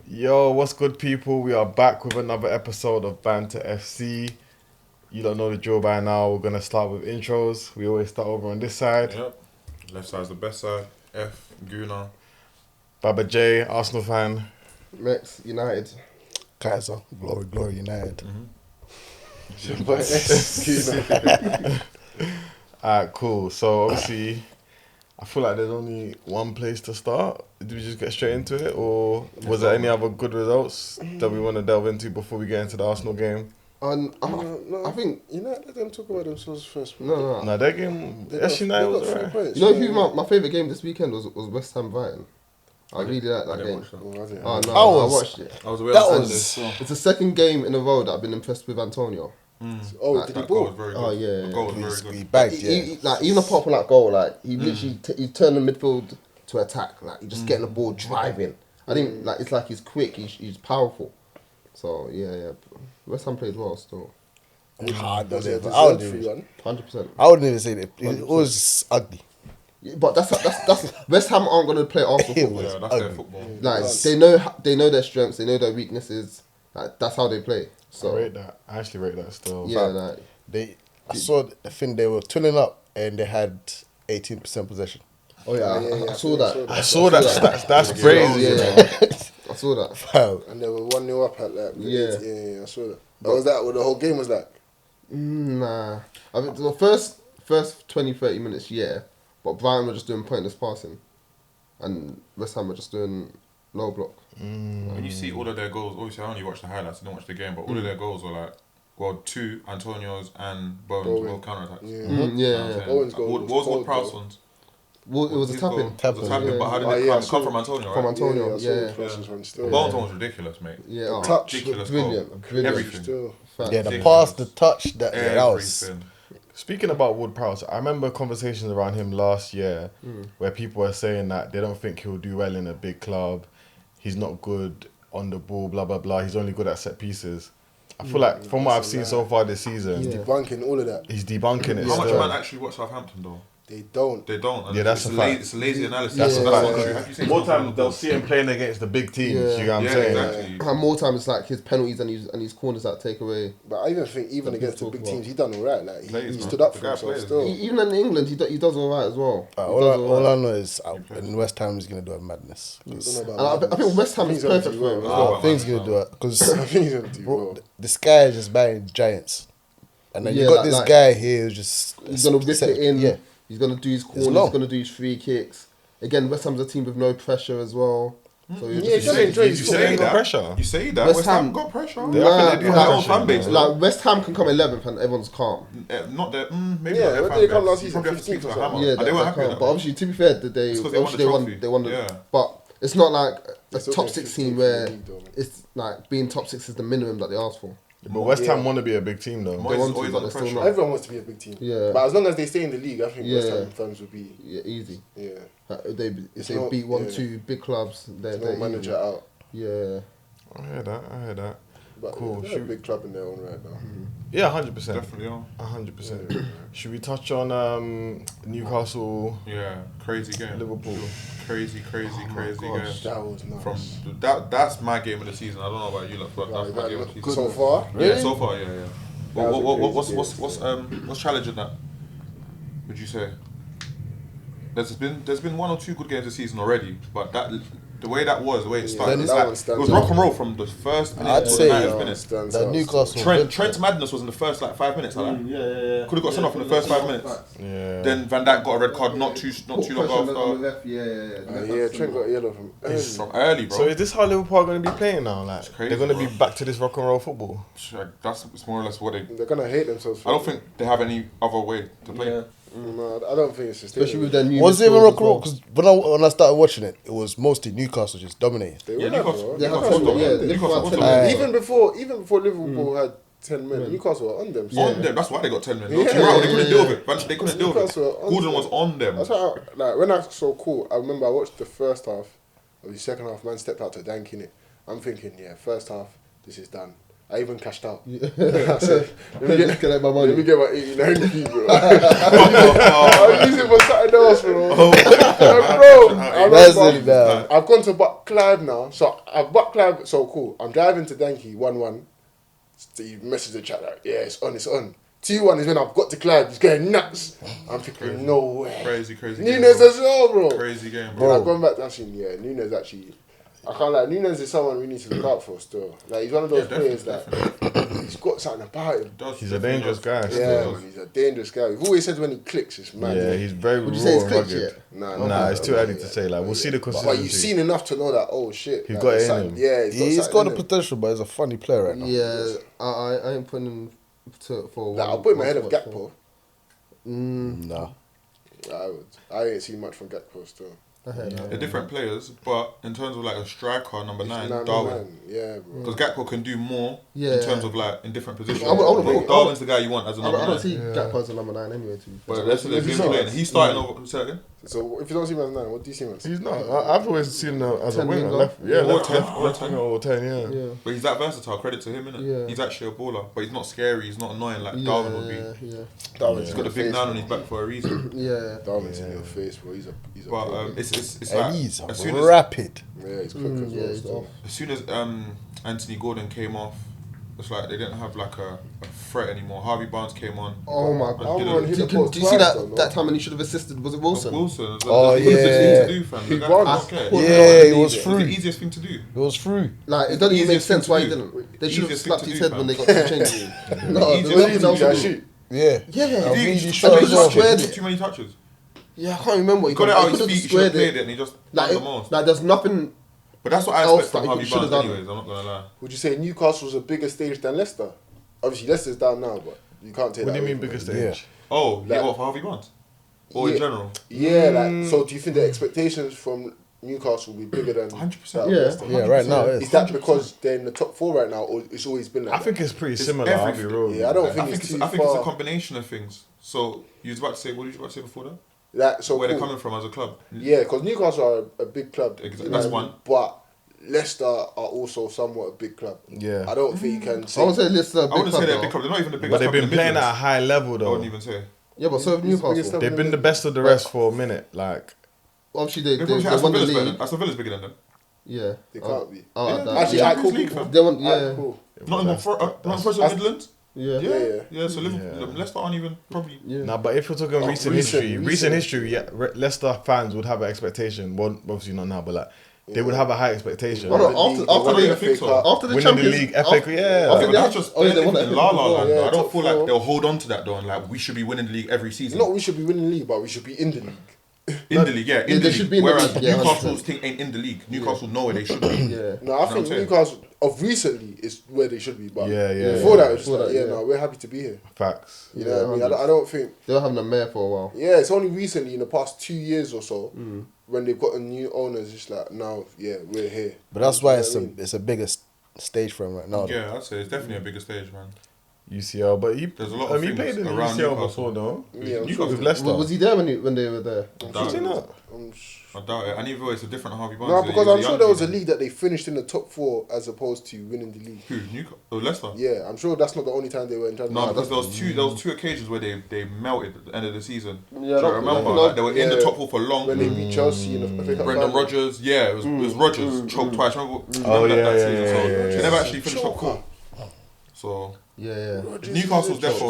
Yo, what's good, people? We are back with another episode of Banter FC. You don't know the drill by now. We're gonna start with intros. We always start over on this side. Yep. Left side's the best side. F, Guna. Baba J, Arsenal fan. Mex, United. Kaiser, glory, United. Alright, cool. So obviously, I feel like there's only one place to start. Did we just get straight into it, or was there any other good results that we want to delve into before we get into the Arsenal game? I think United, let them talk about themselves first. no. No, that game. Actually, no, it was alright. You know who my favourite game this weekend was West Ham Brighton. I really like that game. Oh no, I watched it. I was aware That of was- It's the second game in a row that I've been impressed with Antonio. Oh, did he That goal was ball? very good. Oh, yeah, The goal was very He good. bagged, Like even apart from that goal, like he literally he turned the midfield to attack. Like he just getting the ball driving. I think like it's like he's quick. He's powerful. So yeah. West Ham played well still. I Was don't it a even- I wouldn't deserved even- 100%. I wouldn't even say that. It was ugly. But that's West Ham aren't gonna play Arsenal It football. was Yeah, that's their ugly. football. Like they know their strengths, they know their weaknesses. Like that's how they play. I So rate that. I actually rate that still. yeah, like I saw the thing they were twinning up and they had 18% possession. oh yeah, I saw that. I saw that stats. That's crazy. Yeah, I saw that. Wow. And they were 1-0 up at like. Yeah. Yeah, I saw that. Was that what the whole game was like? Nah, I think the first 20-30 minutes, yeah, but Brighton were just doing pointless passing, and West Ham were just doing low block. When you see all of their goals, obviously I only watched the highlights, I didn't watch the game, but all of their goals were like, well, two Antonios and Bowen's Bowen. were counter-attacks. Yeah. Yeah. Bowen's goal What was was cold, Proud's though. ones? Well, it was a His tapping. goal. It was a tapping, Yeah. but how did Oh, it yeah, I come saw from Antonio, From right? Antonio, I saw yeah. the process one still. Bowen's one was ridiculous, mate. Yeah, oh, Touch. Ridiculous brilliant, goal. brilliant. Everything. Still. Fact. Yeah, the Ridiculous. pass, the touch, that was. Everything. Speaking about Wood-Prowse, I remember conversations around him last year where people were saying that they don't think he'll do well in a big club. He's not good on the ball, blah, blah, blah. He's only good at set pieces. I feel like from what I've seen so far this season, Yeah. Debunking all of that. he's debunking it How much still. man actually watch Southampton though? They don't. They don't. And Yeah, that's it's a fact. It's a lazy analysis. That's a That's fact. not true. Have you seen More some time of they'll them? see him playing against the big teams. Yeah. You know what I'm Yeah, saying? exactly. And more time it's like his penalties and his corners that take away. But I even think even That against the people big talk teams, he done alright. Like he Plays, man. stood up The for guy himself plays. still. Even in England, he does alright as well. He All does I alright. know is in West Ham he's going to do a madness. I 'Cause don't know And about I think West Ham is He's gonna perfect do for him. well. as well. I think he's going to do it. Because I think he's gonna do well. this guy is just banging giants. And then you Yeah, got like- this like- guy here who's just... He's gonna rip it in. Yeah. He's gonna do his corners. long. He's gonna do his free kicks. Again, West Ham's a team with no pressure as well. So you're Yeah, just just enjoy his You football. say Ain't got that. pressure. You say that. West West Ham Ham- got pressure. They- I Nah, think they do Their have own pressure, fan base. you though. like West Ham can come 11th and everyone's calm. Not their. Maybe Yeah, not their when fan did they come base. last You season? probably have to speak to 15th a or hammer. Yeah, And they they're weren't happy with calm. that. But obviously, to be fair, they It's 'cause they won the trophy. They won the. Yeah. But it's not like a still top getting 6 team 15th where in the league, though. it's like being top 6 is the minimum that they ask for. But West Ham want to be a big team though. Moyes They is want to, always but under they're still pressure. not. Everyone wants to be a big team. Yeah. But as long as they stay in the league, I think West Yeah. Ham fans will be. Yeah, easy. Yeah. If It's they not- beat 1, yeah. 2 big clubs, they're No manager easy. out. Yeah. I hear that. But Cool. they're a Shoot. big club in their own right now. Yeah, 100%. Definitely, yeah. 100%. Should we touch on Newcastle, Yeah, crazy game. Liverpool? Crazy game. That was nice. From that's my game of the season. I don't know about you, lot, but that's my game of the season. So far, Yeah, so far, yeah. That was a What's challenging that? Would you say? There's been one or two good games this season already, but the way it started, that it's one like, stands it was out. rock and roll from the first minute I'd to say, the 90th minute. stands That out. Newcastle... Trent's madness was in the first like 5 minutes. Like that. Yeah. Could have got sent off in the first 5 minutes. Yeah. Then Van Dijk got a red card not too long after. Yeah, Trent got a yellow from early. It's from early, bro. So is this how Liverpool are going to be playing now? Like crazy, they're going to bro. be back to this rock and roll football. It's more or less what they. They're gonna hate themselves. For I don't think they have any other way to play. No, I don't think it's sustainable. Especially with their new. Was it even midfield rock as and roll? well. Because when I started watching it, it was mostly Newcastle just dominating. They Yeah, were Newcastle- bro. They have Newcastle Liverpool, yeah, dominated. Liverpool Newcastle had 10 dominated. minutes. Even before Liverpool had 10 men, Newcastle were on them. So On them, that's why they got 10 men. Yeah, They couldn't deal with it. They couldn't deal with Newcastle it. were on Gordon them. was on them. That's how, like, when I saw Cool, I remember I watched the first half of the second half, man stepped out to dank in it. I'm thinking, yeah, first half, this is done. I even cashed out. Yeah. I said, Just collect my money. let me get my 89p, bro. I'm using for something else, bro. I That's remember, it now. I've gone to Buck Clive now. So I've Buck Clive, so cool. I'm driving to Danke, 1-1. So you message the chat like, yeah, it's on. 2-1 is when I've got to Clive, he's going nuts. I'm thinking, no way. Crazy game, Nunes bro. as well, bro. Crazy game, Bro. bro. I've gone back to actually, yeah, Nunes actually. I can't lie, Nunes is someone we need to look out for still. Like, he's one of those players that he's got something about him. He's a dangerous guy. Yeah, still. man, he's a dangerous guy. We've always said when he clicks, it's mad. Yeah, he's very Would raw you say he's and clicked rugged. yet? Nah, It's too early to say. Like, we'll see the But consistency. you've seen enough to know that, oh shit. He's like, got it there's in something- him. Yeah, He's something got in the him. potential, but he's a funny player right now. Yeah, I ain't putting him for Like, one. I'll put him one ahead of spot. Gakpo. No. I would. I ain't seen much from Gakpo still. They're different players, but in terms of like a striker, number 9, Nah, Darwin. man. Yeah, bro. Because Gakpo can do more Yeah. in terms of like in different positions. I would- But Darwin's the guy you want as a I number don't 9. see Gakpo as a number 9 anyway. To be fair. But that's what they've been playing. He's starting over. Say that again? So if you don't see him as 9, what do you see him as? He's not. I've always seen him as a 10 winger. winger. Left, yeah, Or left 10, left or left 10. winger or 10, yeah. Yeah. But he's that versatile. Credit to him, innit? Yeah. He's actually a baller, but he's not scary. He's not annoying like Yeah, Darwin would be. yeah, Darwin's He's got the big 9 on his back for a reason. yeah. Darwin's in your face, bro. He's a But pro. it's And like he's as soon as rapid. Yeah, he's quick as well. Yeah, he's still. off. as soon as Anthony Gordon came off, it's like they didn't have like a threat anymore. Harvey Barnes came on. Oh my god. Almiron didn't- hit Do, the do, post do you see twice, that though, no? that time when he should have assisted? Was it Wilson? Wilson. Oh, That's the easiest yeah. thing to do, fam. The guy Barnes don't care. put- Yeah, he was It's through. the easiest thing to do. It was through. Like, it doesn't even make Easiest thing sense to why he do. didn't. They should have Easiest thing slapped to his do, head fam. when they got two changes. No, Easiest there's thing nothing to else do. to do. shoot. Yeah. Yeah. He really did shot he as just well. squared too it. many touches. Yeah, I can't remember. He got it out his could've feet. He should have squared played it, and he just Like, done the most. like, there's nothing. But that's what I else expect from that he Harvey should've Barnes, done. anyways. I'm not gonna lie. Would you say Newcastle's a bigger stage than Leicester? Obviously, Leicester's down now, but you can't take What that do you away mean from bigger them. stage? Oh, yeah, Like- what for Harvey Barnes? Or in Yeah. general? Yeah, like, so do you think the expectations from Newcastle will be bigger than 100%. that of Yeah. Leicester? Yeah, right now it Is is. that because they're in the top 4 right now, or it's always been like I that? think it's pretty It's similar. I'll be everything. real. Yeah, I don't I think think it's it's too I think it's a far. combination of things. So you was about to say, what did you about to say before that? Like, so Where they're cool. coming from as a club. Yeah, because Newcastle are a big club. Exactly, you know that's what I mean? one. But Leicester are also somewhat a big club. Yeah. I don't think you can say. I would say Leicester a I big wouldn't say club they're a though. big club. They're not even the biggest But they've club in been the playing at a Midlands. high level I though. wouldn't even say. Yeah, but so have He's the biggest Newcastle. club. They've been the best of the rest for a minute. Like, Obviously, They're they probably won Aston the Villa's better league. than Aston Villa's bigger than them. Yeah. They can't be. Oh, Yeah, that- Actually, yeah. alright, cool. Champions League, fam. They want, Alright, yeah. cool. Not even for Midlands. Yeah. Yeah. So Leicester aren't even probably. Yeah. nah, but if we're talking recent recent history, yeah, Leicester fans would have an expectation. Well, obviously not now, but like they would have a high expectation. Well, The after- league, after they the- won I think FA so. Cup. After the Winning the Champions league, FA Cup, yeah. after But they that's had- just oh, yeah, they won in the La La FA Cup. Land. Yeah, I don't top feel like 4. they'll hold on to that though. And like we should be winning the league every season. Not we should be winning the league, but we should be in the league. In the league, yeah. In Yeah, the they league. should be in the Whereas league, yeah, Newcastle's 100%. thing ain't in the league. Newcastle know where they should be. Yeah. No, I Know what think I'm saying? Newcastle of recently is where they should be. But Yeah, yeah, before yeah. that, it's just Before like, that, yeah, yeah. no, we're happy to be here. Facts. You know what I mean? I don't think. They were having a mayor for a while. Yeah, it's only recently in the past 2 years or so when they've gotten new owners. It's like now, yeah, we're here. But that's why You know it's what I a mean? it's a bigger stage for him right now. Yeah, I'd say it's definitely a bigger stage, man. UCL, but There's a lot of he things played in the around UCL Newcastle. before, though. Yeah, I'm Newcastle With Leicester. Was he there when they were there? Doubt Was he it. not? I doubt it. And even though it's a different Harvey Barnes. No, he because was I'm sure young there was a kid. league that they finished in the top 4 as opposed to winning the league. Who? Newcastle? Oh, Leicester. Yeah, I'm sure that's not the only time they were in charge. No, because there was two occasions where they melted at the end of the season. Yeah, Do you that- remember? that- Like, they were in the yeah. top 4 for long. When they beat Chelsea in the FA Cup Brendan final. Rodgers, yeah, it was Rodgers choked twice. Remember Oh, that yeah, season? yeah, So yeah, they yeah. never actually finished top 4. Choker. So Yeah.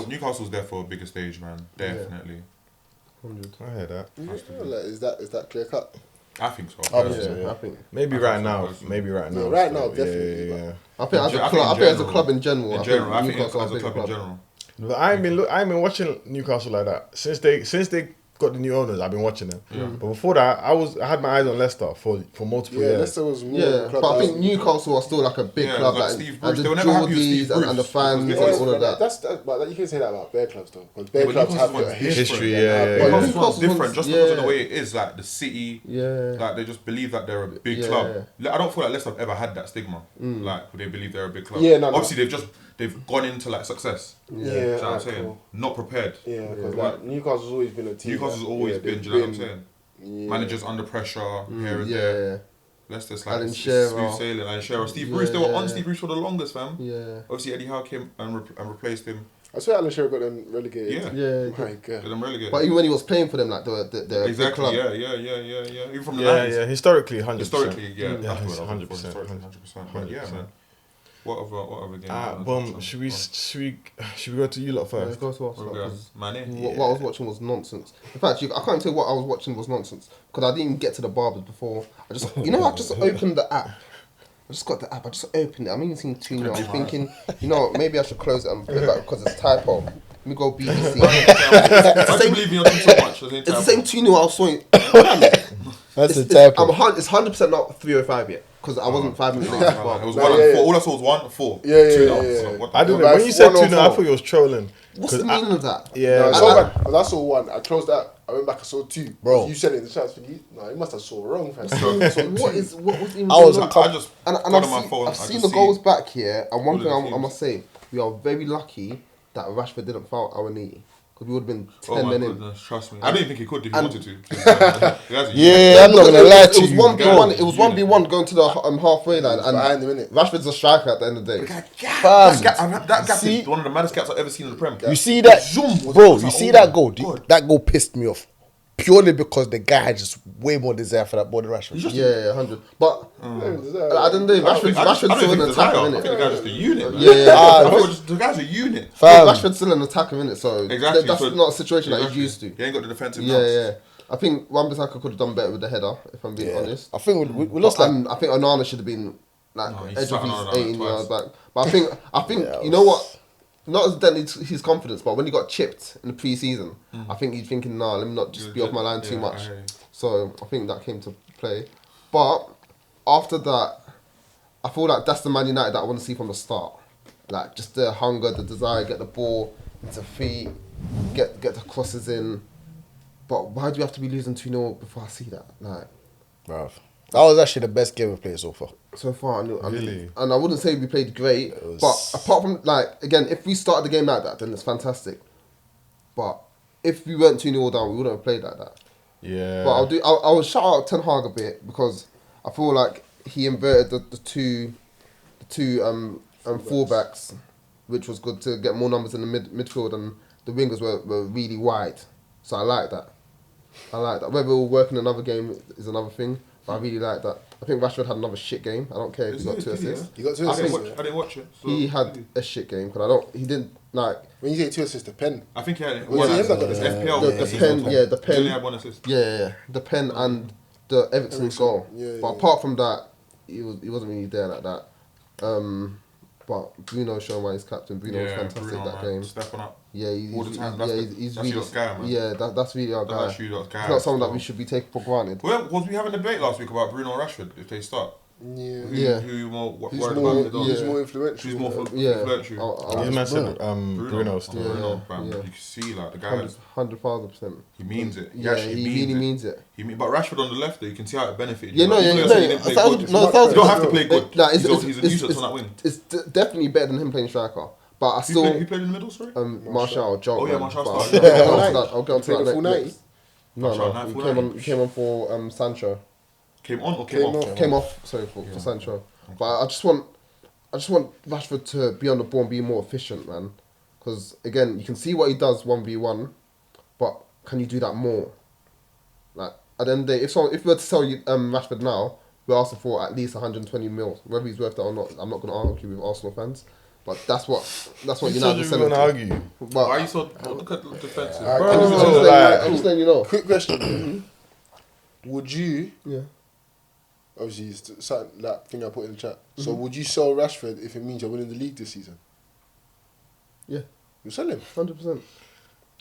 Newcastle's there for a bigger stage, man. Definitely. 100. I hear that. Yeah, like, is that clear cut? I think so. Obviously. Yeah, I think. Maybe I right think so, now. personally. Maybe right now. Yeah, right still. now, definitely, Yeah, yeah, I think as a I club, think I in think as a general- club in general. In general, I think Newcastle as a are club bigger in general. yeah. But I ain't been watching Newcastle like that since they got the new owners. I've been watching them. But before that, I had my eyes on Leicester for multiple Yeah, years. Leicester was more of Yeah, a club but I that think was- Newcastle are still like a big Yeah, club, like like Steve and Bruce. the They were never happy with Steve Geordies and the Bruce fans because and all of that. But you can say that about bear clubs though, because Yeah, bear but clubs Newcastle have was a different. History, and yeah, have- yeah, But yeah. Newcastle's Newcastle's different, ones- just because of yeah. the way it is, like the city. Yeah. Like they just believe that they're a big Yeah. club. Like, I don't feel like Leicester have ever had that stigma. Like they believe they're a big club. Yeah, no, no. Obviously they've gone into like success. Yeah, Do you know what I'm alright, saying? cool. Not prepared. Yeah, because like Newcastle's always been a team. Newcastle's that- always yeah, been. they've Do you know what I'm saying? Yeah. Managers under pressure here and Yeah. there. Leicester's like Alan it's Shearer. smooth sailing. Alan Shearer, Steve Bruce. They were on Yeah. Steve Bruce for the longest, fam. Yeah. Obviously, Eddie Howe came and replaced him. I swear Alan Shearer got them relegated. Yeah. Yeah. My Get God. them relegated. But even when he was playing for them, like the big Exactly. club. Yeah. Even from the Yeah, 90s. yeah. Historically, 100%. Historically, yeah. Yeah, That's what I was 100%. looking for, historically, 100%. But yeah, 100%. man. What other game? Should we go to you lot Yeah, first? go to us, What we because got? Mane? what I was watching was nonsense. In fact, I can't tell you what I was watching was nonsense because I didn't even get to the barbers before. I just opened the app. I just got the app. I just opened it. I'm even seeing 2-0. I'm thinking, maybe I should close it and put it back because it's typo. Let me go BBC. I don't believe in your team so much. It's the same 2-0 I was saying. That's a It's typo. 100% not 3:05 yet because I wasn't 5 minutes late. It was 1 and 4. All I saw was 1 and 4. Yeah, yeah, 2 yeah, now. yeah. So what the I didn't know. Well, When you said 2-0, I 104. thought you was trolling. What's the 'Cause meaning of that? Yeah. No, it's I- so I- bad. Because I saw one. I closed that. I went back. I saw 2. Bro. You said it in the chat. No, you must have saw wrong, fam. So what was even I was going a on? I just And got on my phone. I've seen the goals back here, and one all thing of the I must say, we are very lucky that Rashford didn't foul our knee because we would have been 10 Oh my men in. goodness, trust me. I didn't think he could if he And- wanted to. The guys are Yeah, I'm not gonna lie to It was you. 1v1. bro. It was 1v1 going to the halfway line, and behind him, innit? Rashford's a striker at the end of the day. Fam, That gap see- is one of the maddest gaps I've ever seen in the Prem. you see that, Zoom. bro? Was You like, see oh that my goal? God. That goal pissed me off purely because the guy had just way more desire for that ball than Rashford. Yeah, 100. But I don't know. I don't think Rashford's still an he's a attacker, I think the innit? guy's just a unit, man. Yeah, I yeah. thought just the guy's a unit. Fam, Rashford's still an attacker, innit? So Exactly. that's so- not a situation that exactly. he's used to. He ain't got the defensive Yeah, nuts. yeah. I think Wan-Bissaka could have done better with the header, if I'm being honest. I think we lost that. And I think Onana should have been like No, he's edge of sat on his Onana 18 yards twice. back. But I think Yeah, you know what? Not as then his confidence, but when he got chipped in the pre-season, I think he's thinking, nah, let me not just be off my line too Yeah, much. I hear you. So I think that came to play. But after that, I feel like that's the Man United that I want to see from the start. Like just the hunger, the desire, get the ball into feet, get the crosses in. But why do we have to be losing 2-0 before I see that? Like Bruv. That was actually the best game we played so far. so far, Really? and I wouldn't say we played great. was- But apart from like again, if we started the game like that, then it's fantastic. But if we weren't 2-0 down, we wouldn't have played like that. Yeah. But I will shout out Ten Hag a bit because I feel like he inverted the two fullbacks, which was good to get more numbers in the midfield, and the wingers were really wide. So I like that. Whether it will work in another game is another thing, but I really like that. I think Rashford had another shit game. I don't care if he got 2 assists. You got 2 I assists. didn't watch it. So He had a shit game because he didn't like When you say 2 assists, the pen. I think he had Was it him that got the FPL. the pen. Yeah, the He only pen. had 1 assist. Yeah, the pen and the Everton's goal. Yeah, But yeah. apart from that, he wasn't really there like that. But Bruno showing why he's captain. Bruno was fantastic Bruno, that man, game. stepping up. Yeah, all the time. That's he's that's really your guy, man. yeah. That's really our guy. That's your guy. It's not something that we should be taking for granted. Well, was we having a debate last week about Bruno and Rashford if they start? Yeah. Yeah. Who you more Who's worried more, about? who's Yeah. more influential? Who's more Yeah, influential? His man said Bruno. Bruno still. Bruno, Yeah, fam. yeah. You can see like the guy. 100,000%. He means it. He Yeah, actually he means really it. means it. But Rashford on the left, though, you can see how it benefited. Yeah, you. no, Like, yeah, even no, though he didn't play good, no, you don't have to play good. Nah, He's a nuisance on that wing. It's definitely better than him playing striker. But I Who still played in the middle? Sorry. Martial joke. Oh, yeah, man. Martial But started. I'll get onto Played the that full next. 90? No, Martial, no, full he 90. came on for Sancho. Came on or came off? Came off. Sorry for Sancho. But I just want Rashford to be on the ball and be more efficient, man. Because again, you can see what he does 1v1, but can you do that more? Like at the end of the day, if we were to sell you Rashford now, we're asking for at least 120 mil. Whether he's worth that or not, I'm not going to argue with Arsenal fans. But that's what You United told you are we selling. were going to argue. Well, Why are you so... Look at the defensive. I'm just letting you know. Quick question. Would you, Yeah. obviously, it's something, that thing I put in the chat. So, would you sell Rashford if it means you're winning the league this season? Yeah. You sell him. 100%.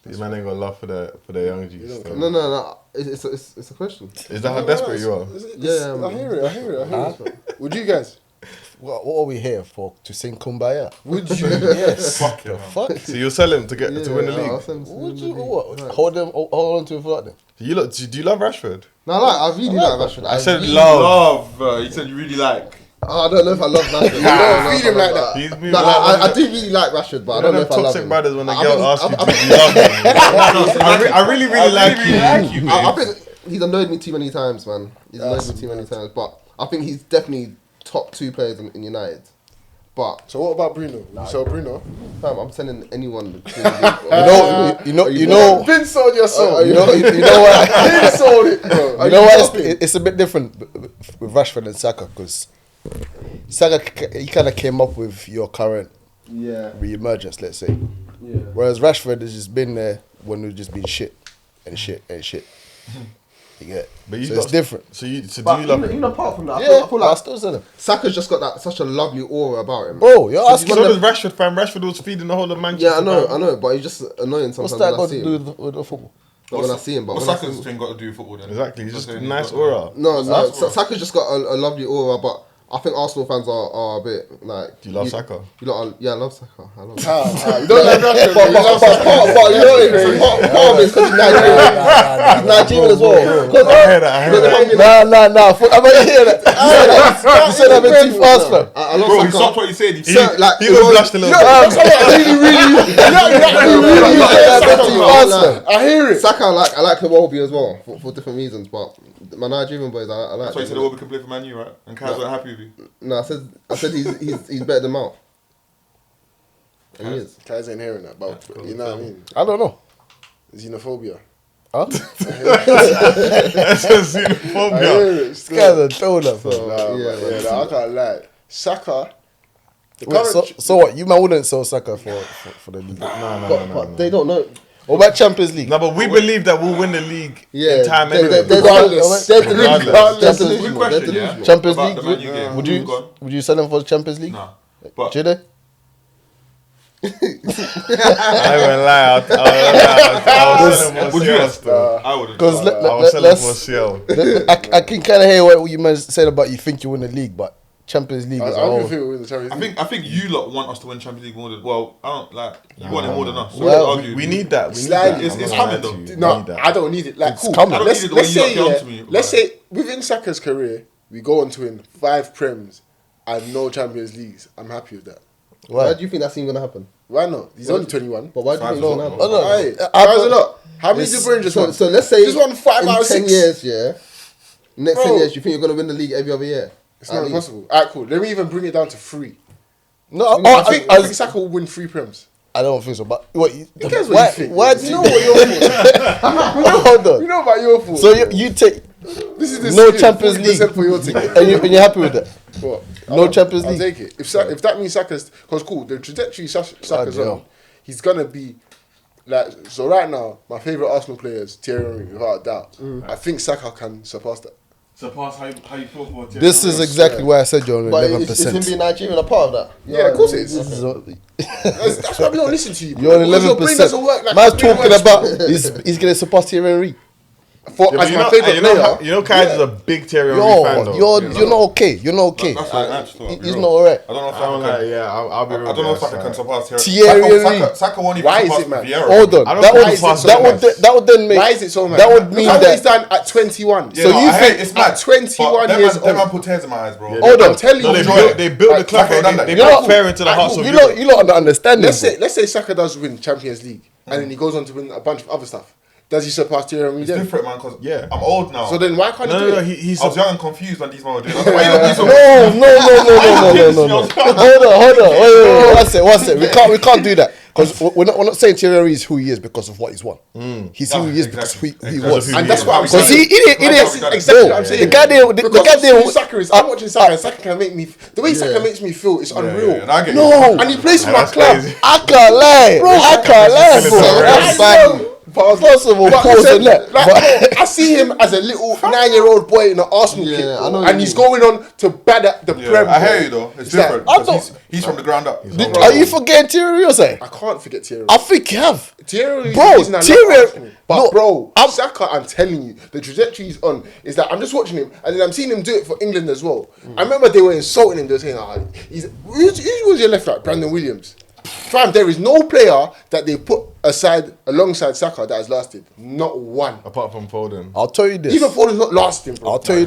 These man ain't got love for the young G's. don't still. No. It's a question. Is that how desperate you are? Yeah, I hear it. Would you guys? What are we here for? To sing Kumbaya? Would you? Yes. Fuck The it, fuck? So you'll sell him to get to win the I'll league. send him to Would win the you league. what? Right. Hold on to him for that then. You look. Do you love Rashford? No, I really like Rashford. I said really love. Love. You said you really like. I don't know if I love Rashford. don't feel him like that. He's moving No, like I do really like Rashford, but I don't know if I love toxic him. brothers when a I girl mean, asks you, I- do you love him? I really like you. I think he's annoyed me too many times, man. He's annoyed me too many times. But I think he's definitely top 2 players in United. But So what about Bruno? So Bruno, fam, I'm telling anyone. You know, Vince sold your soul. you know what? Vince sold it, bro. You know what? It's a bit different with Rashford and Saka because Saka he kind of came up with your current re-emergence, let's say. Yeah. Whereas Rashford has just been there when we've just been shit and shit and shit. You get? But you So got- it's different. So do you But love even apart from that, Yeah, I feel I like still say them. Saka's just got that such a lovely aura about him. Bro, you're asking So them. does Rashford, fam. Rashford was feeding the whole of Manchester. Yeah, I fam. know, but he's just annoying What's sometimes that when I got see to do him. with the football? But when I see him, but What's when I see Saka's him, thing got to do with football then? Exactly. He's Just just a saying nice he's got- aura. no, That's all. Saka's just got a lovely aura, but I think Arsenal fans are a bit like. Do you love Saka? You lot, yeah, I love Saka. I love Saka. You don't like Rashford, but you love Saka. But you know, part of it is because he's Nigerian. He's Nigerian as well. I hear that. I hear that. Nah. I'm not hear that. You said that a bit too fast, man. I love Bro, he Saka. stopped what he said. He He, So, like, he it was was- blushed a little you know, bit. I hear it. Saka, I like Iwobi as well for different reasons, but my Nigerian boys, I like. That's why he said them. we can play for Man U, right? And Kaz weren't happy with you. No, I said he's better than Mount. And he is. Guys ain't hearing that, but you know what I mean. I don't know. Xenophobia. Huh? That's a I xenophobia. hear it. This Still. guy's a donor, bro. Nah, I can't lie. Saka. The Wait, current so what? You man wouldn't sell Saka for the league? But they don't know. What about Champions League? No, but we believe that we'll win the league Yeah, in time they're anyway. Regardless. They're delusional. Regardless. They're Good delusional. They're question, yeah. delusional. Champions About League? the Man U game. Would you Go on. would you sell him for the Champions League? Nah. But Should they? I ain't gonna lie. I was selling for would you? CL still. I wouldn't. Because I was selling for CL. I can kind of hear what you man said about you think you win the league, but Champions League I as a don't whole. even think we win the Champions League. I think you lot want us to win Champions League more than I don't like you want it more than us. So Well, let's argue. We need that. We need Slide- that. it's I'm not coming gonna lie to though. you. No, We need that. I don't need it. Like, cool. coming. I don't Let's, need it the let's way you say, got yeah, to me, let's right. say within Saka's career, we go on to win 5 Prems and no Champions Leagues. I'm happy with that. Why Why? do you think that's even gonna happen? Why not? He's only 21. But why do you think it's gonna happen? Oh, no. Aye, I that's a don't- lot. How many It's- did Brian just won? So let's say just won 5 in out of 10 6 years, yeah. Next Bro. 10 years, you think you're gonna win the league every other year? It's At not least. possible. Alright, cool. Let me even bring it down to 3. No, I think Saka will win 3 Prems. I don't think so. But what? Who cares what you think? Why do You you know what your fault. hold You on? know about your fault. So you take this is the no split, Champions 40% League, for your ticket. and you're happy with that? What? No Champions I'll League. take it. If that means Saka's, because cool, the trajectory Saka's yeah. on, he's gonna be like. So right now, my favorite Arsenal player is Thierry Henry, without a doubt. I think Saka can surpass that. Surpass how you feel for This is exactly why I said you're on But 11%. is him being Nigerian a part of that? Yeah, of course it is. This is what- That's why we don't listen to you. You're on Because your brain 11%. doesn't work like Man's your brain talking works. about he's gonna surpass Thierry Henry. For, Yeah, but as you my know, favorite you know, player. you know, Kai's is a big Thierry Henry fan though. You're not okay. You're not okay. That's what I'm saying. He's not alright. I don't know if I'm Saka like, can. yeah, I'll be real. I don't know if with Saka you, can it's surpass Thierry Henry. Saka won't even Why is surpass it, man? Vieira. Hold on. I don't That know would why is it so that would then make. Why is it so mad? That would mean Look how that- he's done at 21. Yeah, So no, you I hate think- it's mad. at 21 But years that man old. put tears in my eyes, bro. Yeah, Hold on. I'm telling No, you. they built the club. Saka done that. They You got know- fair into the hearts of You Europe. lot don't understand Let's this. say Saka does win Champions League and then he goes on to win a bunch of other stuff. Does he surpass Thierry Henry It's then? different, man, because Yeah. I'm old now. So then why can't he do No, it? he's I was young and confused when these men were doing it. That's why you No. Hold on. Wait. One sec. We can't do that because we're not saying Thierry Henry is who he is because of what he's won. He's who he is because who he was. And that's what I'm Because saying. he That's exactly what I'm saying. The guy there. Because Saka is, I'm watching Saka and Saka can make me, the way Saka makes me feel is unreal. and I get No. And he plays for Yeah, my that's club. crazy. I can't lie, bro. That's I know. bad. First of all, But pause listen, on that. like, bro, I see him as a little 9-year-old boy in an Arsenal Yeah, kit, I know what and you he's mean. going on to bad at the Yeah, Prem. I bro. hear you though. It's It's like, different. I 'cause don't- He's from the ground up. Are you forgetting Thierry Henry or something? I can't forget Thierry. I think you have. Thierry, Bro, is the reason I love Thierry- Arsenal. But no, bro, I'm- Saka, I'm telling you, the trajectory he's on is that I'm just watching him, and then I'm seeing him do it for England as well. I remember they were insulting him. They were saying, who was your left right? Brandon Williams. Fam, there is no player that they put alongside Saka that has lasted. Not one. Apart from Foden. I'll tell you this. Even Foden's not lasting, bro. I'll tell you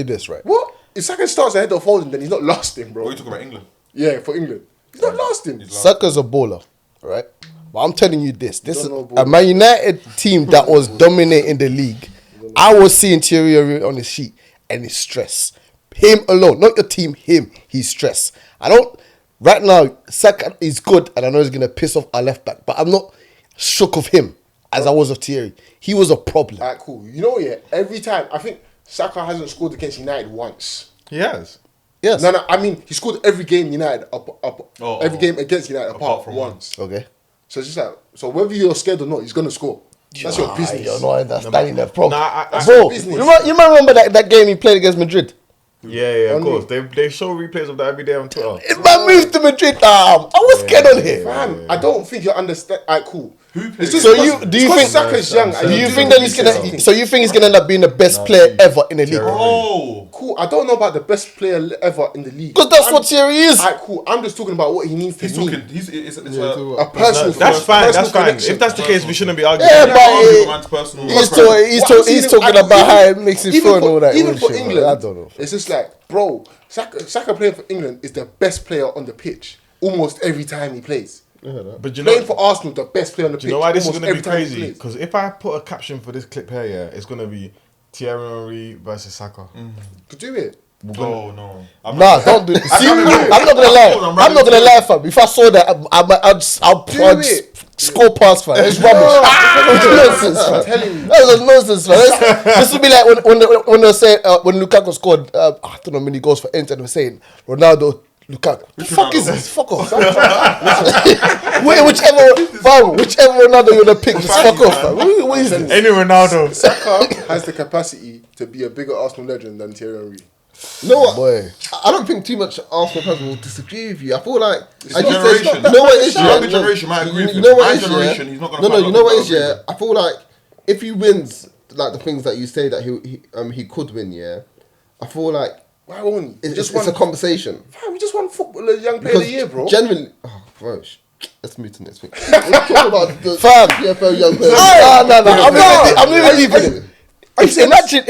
this, right? What? If Saka starts ahead of Foden, then he's not lasting, What bro. are you talking about England? Yeah, for England. He's not lasting. Saka's a baller, right? But I'm telling you this is don't know a Man United team that was dominating the league. I was seeing Thierry Henry on his sheet and his stress. Him alone, not your team. Him. He's stressed. Right now, Saka is good, and I know he's gonna piss off our left back, but I'm not shook of him as I was of Thierry. He was a problem. Alright, cool. You know, yeah, every time, I think Saka hasn't scored against United once. He has. Yes. No, I mean, he scored every game United, every game against United apart from once. once. Okay. So it's just like, so whether you're scared or not, he's going to score. That's your business. You're not understanding the problem. Nah, Bro, business. you might remember that game he played against Madrid? Yeah, of Only- course. They show replays of that every day on Twitter. If man moved to Madrid, I was scared on him. Fam, I don't think you understand. Alright, cool. Who plays? It's just So because- do you because think Saka's young? and Do you do think the that he's gonna? business. So you think he's gonna end up being the best player ever in the league? Oh, Cool. I don't know about the best player ever in the league. Because that's what Thierry is. Alright, cool. I'm just talking about what he needs to he's mean. talking. It's A personal. That's fine. That's personal fine. connection. If that's the case, we shouldn't be arguing. Yeah, but man's personal. he's What I'm saying is, talking like, about how it makes him even feel and for- all that. Even for bullshit, England, I don't know. It's just like, bro, Saka playing for England is the best player on the pitch almost every time he plays. But you know, Playing for Arsenal, the best player on the pitch. do you know why this is almost going to be every time he crazy? plays. Because if I put a caption for this clip here, yeah, it's going to be Thierry Henry versus Saka. Could do it. Oh no. Nah, don't do it. See, I'm not gonna lie. I'm not gonna lie, fam. If I saw that, I'll it. score past, fam. It's rubbish. It's nonsense, I'm fam. telling you. That was nonsense, man. This would be like when they say when Lukaku scored, I don't know how many goals for Inter, and they were saying Ronaldo, Lukaku. The fuck is this? Fuck off. whichever Ronaldo you wanna pick, just fuck off, fam. What is this? Any Ronaldo. Saka has the capacity to be a bigger Arsenal legend than Thierry Henry. You know what? Boy. I don't think too much Arsenal fans will disagree with you. I feel like It's I a just generation. said, you know what it is, The yeah? younger generation might agree with You know you. what My it is, generation, yeah? he's not gonna No, find you out know what it people is, agree yeah? with. I feel like if he wins, like the things that you say that he could win, yeah. I feel like Why won't he? it's a conversation. Fam, we just won footballer young player of the year, bro. Genuinely, oh, bro, let's move to next week. Let's talk about the Fam. PFL young player. No. I'm not even leaving.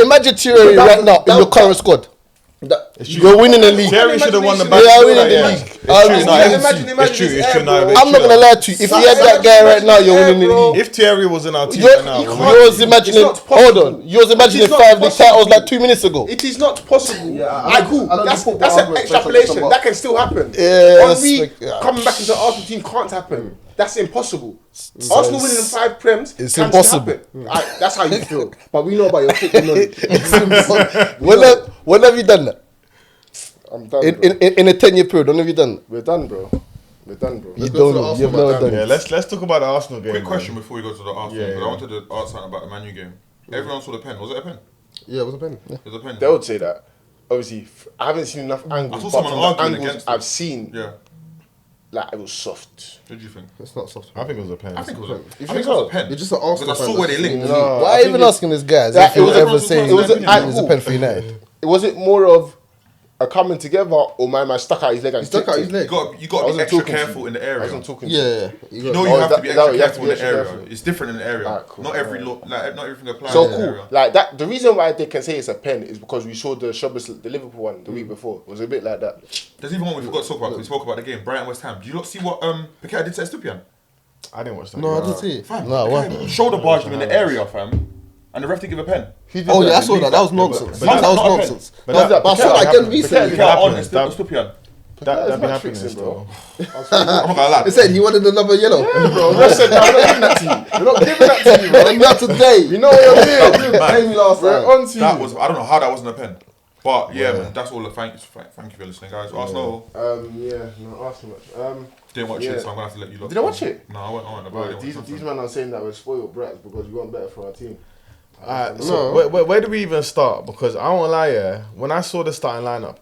Imagine Thierry right now in your current squad. You're winning the league. Thierry should have won the Yeah, back. Yeah, winning the Yeah. league. It's true, no, Imagine it's true. his It's hair, true. No, bro. it's I'm not true. gonna lie to you. If you had that guy right now, you're winning the league. If Thierry was in our team You're, right now, yours imagining. It's not Hold possible. on. Yours imagining It's not 5 league possible. titles like 2 minutes ago. It is not possible. I Cool. don't That's support an argument, extrapolation. but- That can still happen. Yes, Henry like, yeah. coming back into the Arsenal team can't happen. That's impossible. Arsenal winning in 5 Prems It's can impossible. still happen. That's how you feel. But we know about your football knowledge. When have you done that? I'm done, bro. In a 10-year period, when have you done that? We're done, bro. We're done, bro. You go to don't the know. Arsenal You've never match. done yeah, it. let's talk about the Arsenal game. Quick man. question before we go to the Arsenal, Yeah, because yeah. I wanted to ask something about the Man U game. Everyone saw the pen. Was it a pen? Yeah, it was a pen. It was a pen. They would say that. Obviously, I haven't seen enough angles. saw But someone from the arguing angles against it. I've seen, Yeah. like, it was soft. What do you think? It's not soft. I think it was a pen. I think it was a, You I think think it so? was a pen. You're just an Arsenal Because I fan saw where they that's linked. in the league. Why I even think asking this guy? As that if he'll it was ever a- say it was a- it's a pen for United. Was it more of a coming together or my man stuck out his leg and He stuck out kicked his it? leg. You got I to be wasn't extra talking to careful you. in the I area. wasn't talking to you. Yeah. You know Oh, you have that- to be that- extra you have to careful be in the extra area. careful. It's different in the area. Alright, cool. Not every not everything applies So in the cool. area. Like that. The reason why they can say it's a pen is because we saw the Liverpool one the week before. It was a bit like that. There's even one we forgot to talk about. 'Cause we spoke about the game. Brighton West Ham. Do you not see what Paqueta did to Estupiñán? I didn't watch that. No, I game. didn't see it. Fam, No, what? Paqueta shoulder barged him in the area, fam, and the ref didn't give a pen. Oh yeah, I saw that. That was nonsense. but That that's was not a pen. nonsense. But But that- I saw that again recently. Paqueta on happens. That- Estupiñán. That be match happening fixing, still. I'm not gonna lie. They said he wanted another yellow. Bro, I said, no, we're not giving that to you. We're not giving that to you, bro. Not today. You know what you're doing. Pay me last We're time. on to you. That was I don't know how that wasn't a pen. But yeah, man, that's all. Thank you for listening, guys. Arsenal No, Arsenal match. didn't watch Yeah. it, so I'm gonna have to let you lot. Did I watch it? No, I went on. Bro, these men are saying that we're spoiled brats because we want better for our team. Alright, so where do we even start? Because I won't lie, yeah. When I saw the starting lineup,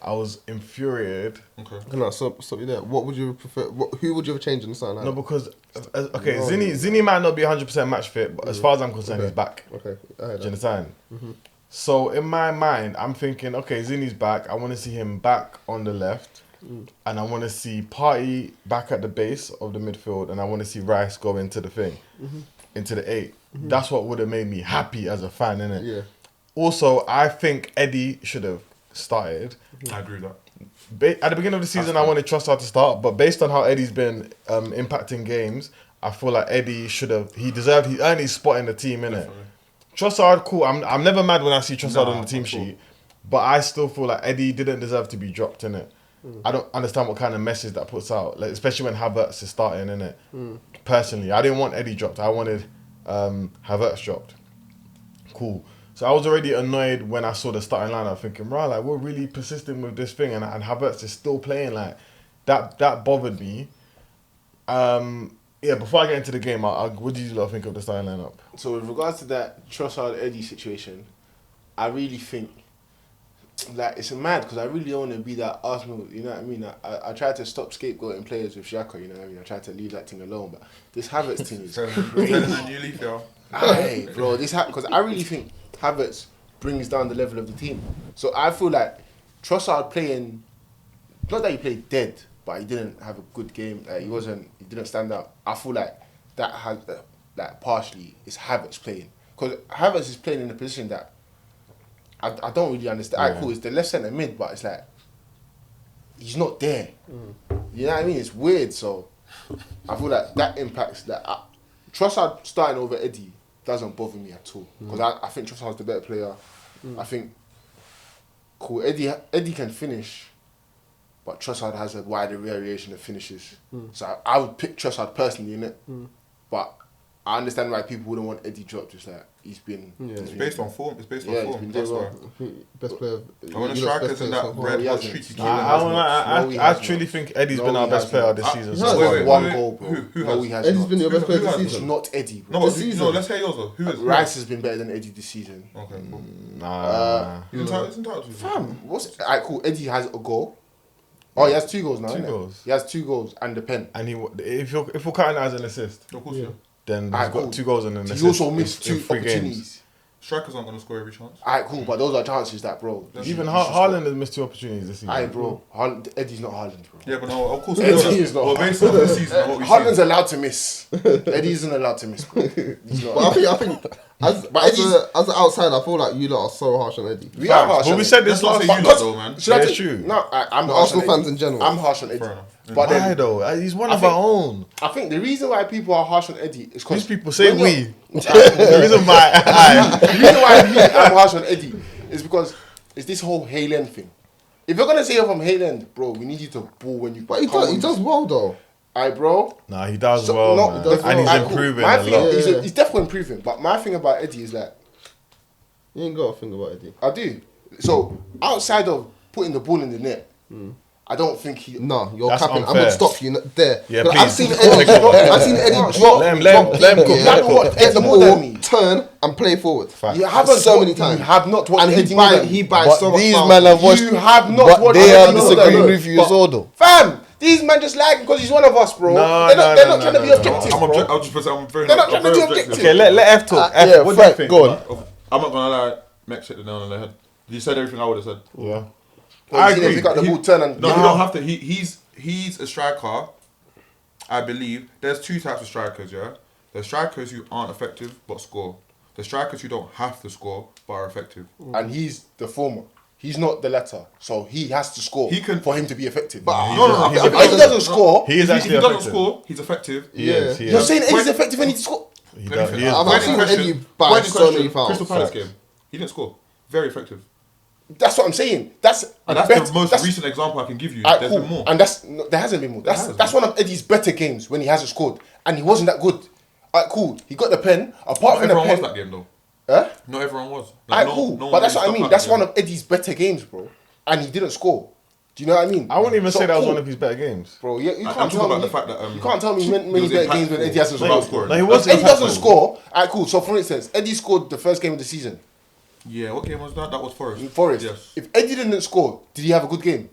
I was infuriated. Okay. No, stop you there. What would you prefer? Who would you have changed in the starting No, lineup? because okay, Zinni might not be 100% match fit, but as far as I'm concerned, he's back. Okay, I heard Do you that. understand? So in my mind, I'm thinking, okay, Zinni's back. I want to see him back on the left, and I want to see Partey back at the base of the midfield, and I want to see Rice go into the thing, into the 8. That's what would have made me happy as a fan, innit? Yeah. Also, I think Eddie should have started. I agree with that. At the beginning of the season, I wanted Trossard to start, but based on how Eddie's been impacting games, I feel like Eddie he earned his spot in the team, innit? Definitely. Trossard, cool. I'm never mad when I see Trossard Nah, on the team I'm cool. sheet, but I still feel like Eddie didn't deserve to be dropped in it. I don't understand what kind of message that puts out, like, especially when Havertz is starting in it. Personally, I didn't want Eddie dropped. I wanted Havertz dropped. Cool. So I was already annoyed when I saw the starting lineup, thinking, right, like we're really persistent with this thing, and Havertz is still playing. Like that bothered me. Yeah, before I get into the game, what did you lot think of the starting lineup? So with regards to that Trossard Eddie situation, I really think like it's mad because I really don't want to be that Arsenal. You know what I mean? I tried to stop scapegoating players with Xhaka. You know what I mean? I tried to leave that thing alone, but this Havertz thing is crazy. a new leaf, yo. Aye, bro, because I really think Havertz brings down the level of the team. So I feel like Trossard playing, not that he played dead, but he didn't have a good game. Like he didn't stand out. I feel like that has like partially is Havertz playing, because Havertz is playing in a position that I don't really understand. Alright, cool, it's the left centre mid, but it's like he's not there. You know what I mean? It's weird. So I feel like that impacts that. Trossard starting over Eddie doesn't bother me at all, because I think Trossard's the better player. I think cool Eddie can finish, but Trossard has a wider variation of finishes. So I would pick Trossard personally in it, but I understand why people wouldn't want Eddie dropped. Just like he's been, It's based on form. It's based on he's form. been That's doing why. well. Best player. And when the strikers in that red he hot hasn't. streak, I truly think Eddie's been our best player this season. He so has. far. Wait, one wait, goal, bro. who No, has? he has Eddie's not. been your best player Who this has? It's season. not Eddie, No, bro. but no, let's hear yours though. Who is? Rice has been better than Eddie this season. Okay, cool. Nah. He's entitled to it. Fam, what's alright? Cool. Eddie has a goal. Oh, he has 2 goals now. Two innit? goals. He has 2 goals and the pen. And if we're counting that as an assist, Of course, yeah. then he's Alright, got cool. 2 goals and an assist. He also in- missed in 2 3 opportunities. games. Strikers aren't going to score every chance. Alright, cool, but those are chances that, bro. Even Haaland has missed 2 opportunities this season. Alright, bro. Eddie's not Haaland, bro. Yeah, but no, of course. Eddie is not. Well, based on this season, and what we Haaland's see. allowed to miss. Eddie isn't allowed to miss, bro. He's not. But I think as an outsider, I feel like you lot are so harsh on Eddie. We are harsh But on we Eddie. said this Let's not last say you But- lot though, man. Should I Yeah, take- true. No, I'm The harsh Arsenal on fans Eddie. in general. I'm harsh on Eddie. Fair enough. But Why then, though? He's one I of think- our own. I think the reason why people are harsh on Eddie is because These people say we. The reason why the reason why I'm harsh on Eddie is because it's this whole Haaland thing. If you're gonna say you're from Haaland, bro, we need you to ball when you. But he does well though. Alright, bro. Nah, he does So, well, no, man. he does And he's well. Alright, cool. improving My a thing lot. is, Yeah. he's definitely improving. But my thing about Eddie is that You ain't got a thing about Eddie. I do. So outside of putting the ball in the net, I don't think he. No, you're That's capping. I'm unfair. gonna stop you there. Yeah, But please. I've seen Take Eddie. over. I've seen Eddie drop. Let him drop go. deep, You know what? Get the Eddie more than me. ball, turn and play forward. Fact. You haven't so many watched- times. You have not watched And Eddie more than he me. buys But so much these fouls. men have watched. You have not But watched they are Eddie more than disagreeing me. with you, But- Zodo. Fam, these men just like because he's one of us, bro. No, they're no, not no, trying no, to be no, objective, I'm bro. I'll just put I'm very. They're not I'm trying to very be objective. objective. Okay, let F talk. F, Yeah, what do Frank, you think? go on. I'm not gonna lie. Max hit the nail on the head. You said everything I would have said. Yeah. Well, I you see them agree. pick up the ball, turn and No, you don't have to. He's a striker. I believe there's 2 types of strikers. Yeah, there's strikers who aren't effective but score. The strikers who don't have to score but are effective. and he's the former. He's not the latter, so he has to score He can- for him to be effective. No. if he doesn't score, He is If actually he doesn't effective. score, he's effective. He is. Yeah. He you're is. saying Eddie's effective and he score. He does. He is. I've Point in seen question- Eddie buy point in so question, many fouls. Crystal Palace Facts. game. He didn't score. Very effective. That's what I'm saying. That's And that's bet- the most that's- recent example I can give you. Alright, There's cool. been more. And there hasn't been more. That's has one of Eddie's better games when he hasn't scored, and he wasn't that good. Alright, cool. He got the pen. Apart Not from the everyone was pen, that game though. huh? Not everyone was. Alright, no- cool. no one But that's really what I mean. stuck out That's that one game. of Eddie's better games, bro. And he didn't score. Do you know what I mean? I wouldn't even So, say that was cool. one of his better games. Bro, yeah, you I'm can't talking tell about me. the fact that you can't tell me many was better games when impactful Eddie hasn't without scored. scoring. No, he If was Eddie doesn't impactful. score, alright, cool. So for instance, Eddie scored the first game of the season Yeah, what game was that? That was Forest. in Forest. Yes. If Eddie didn't score, did he have a good game?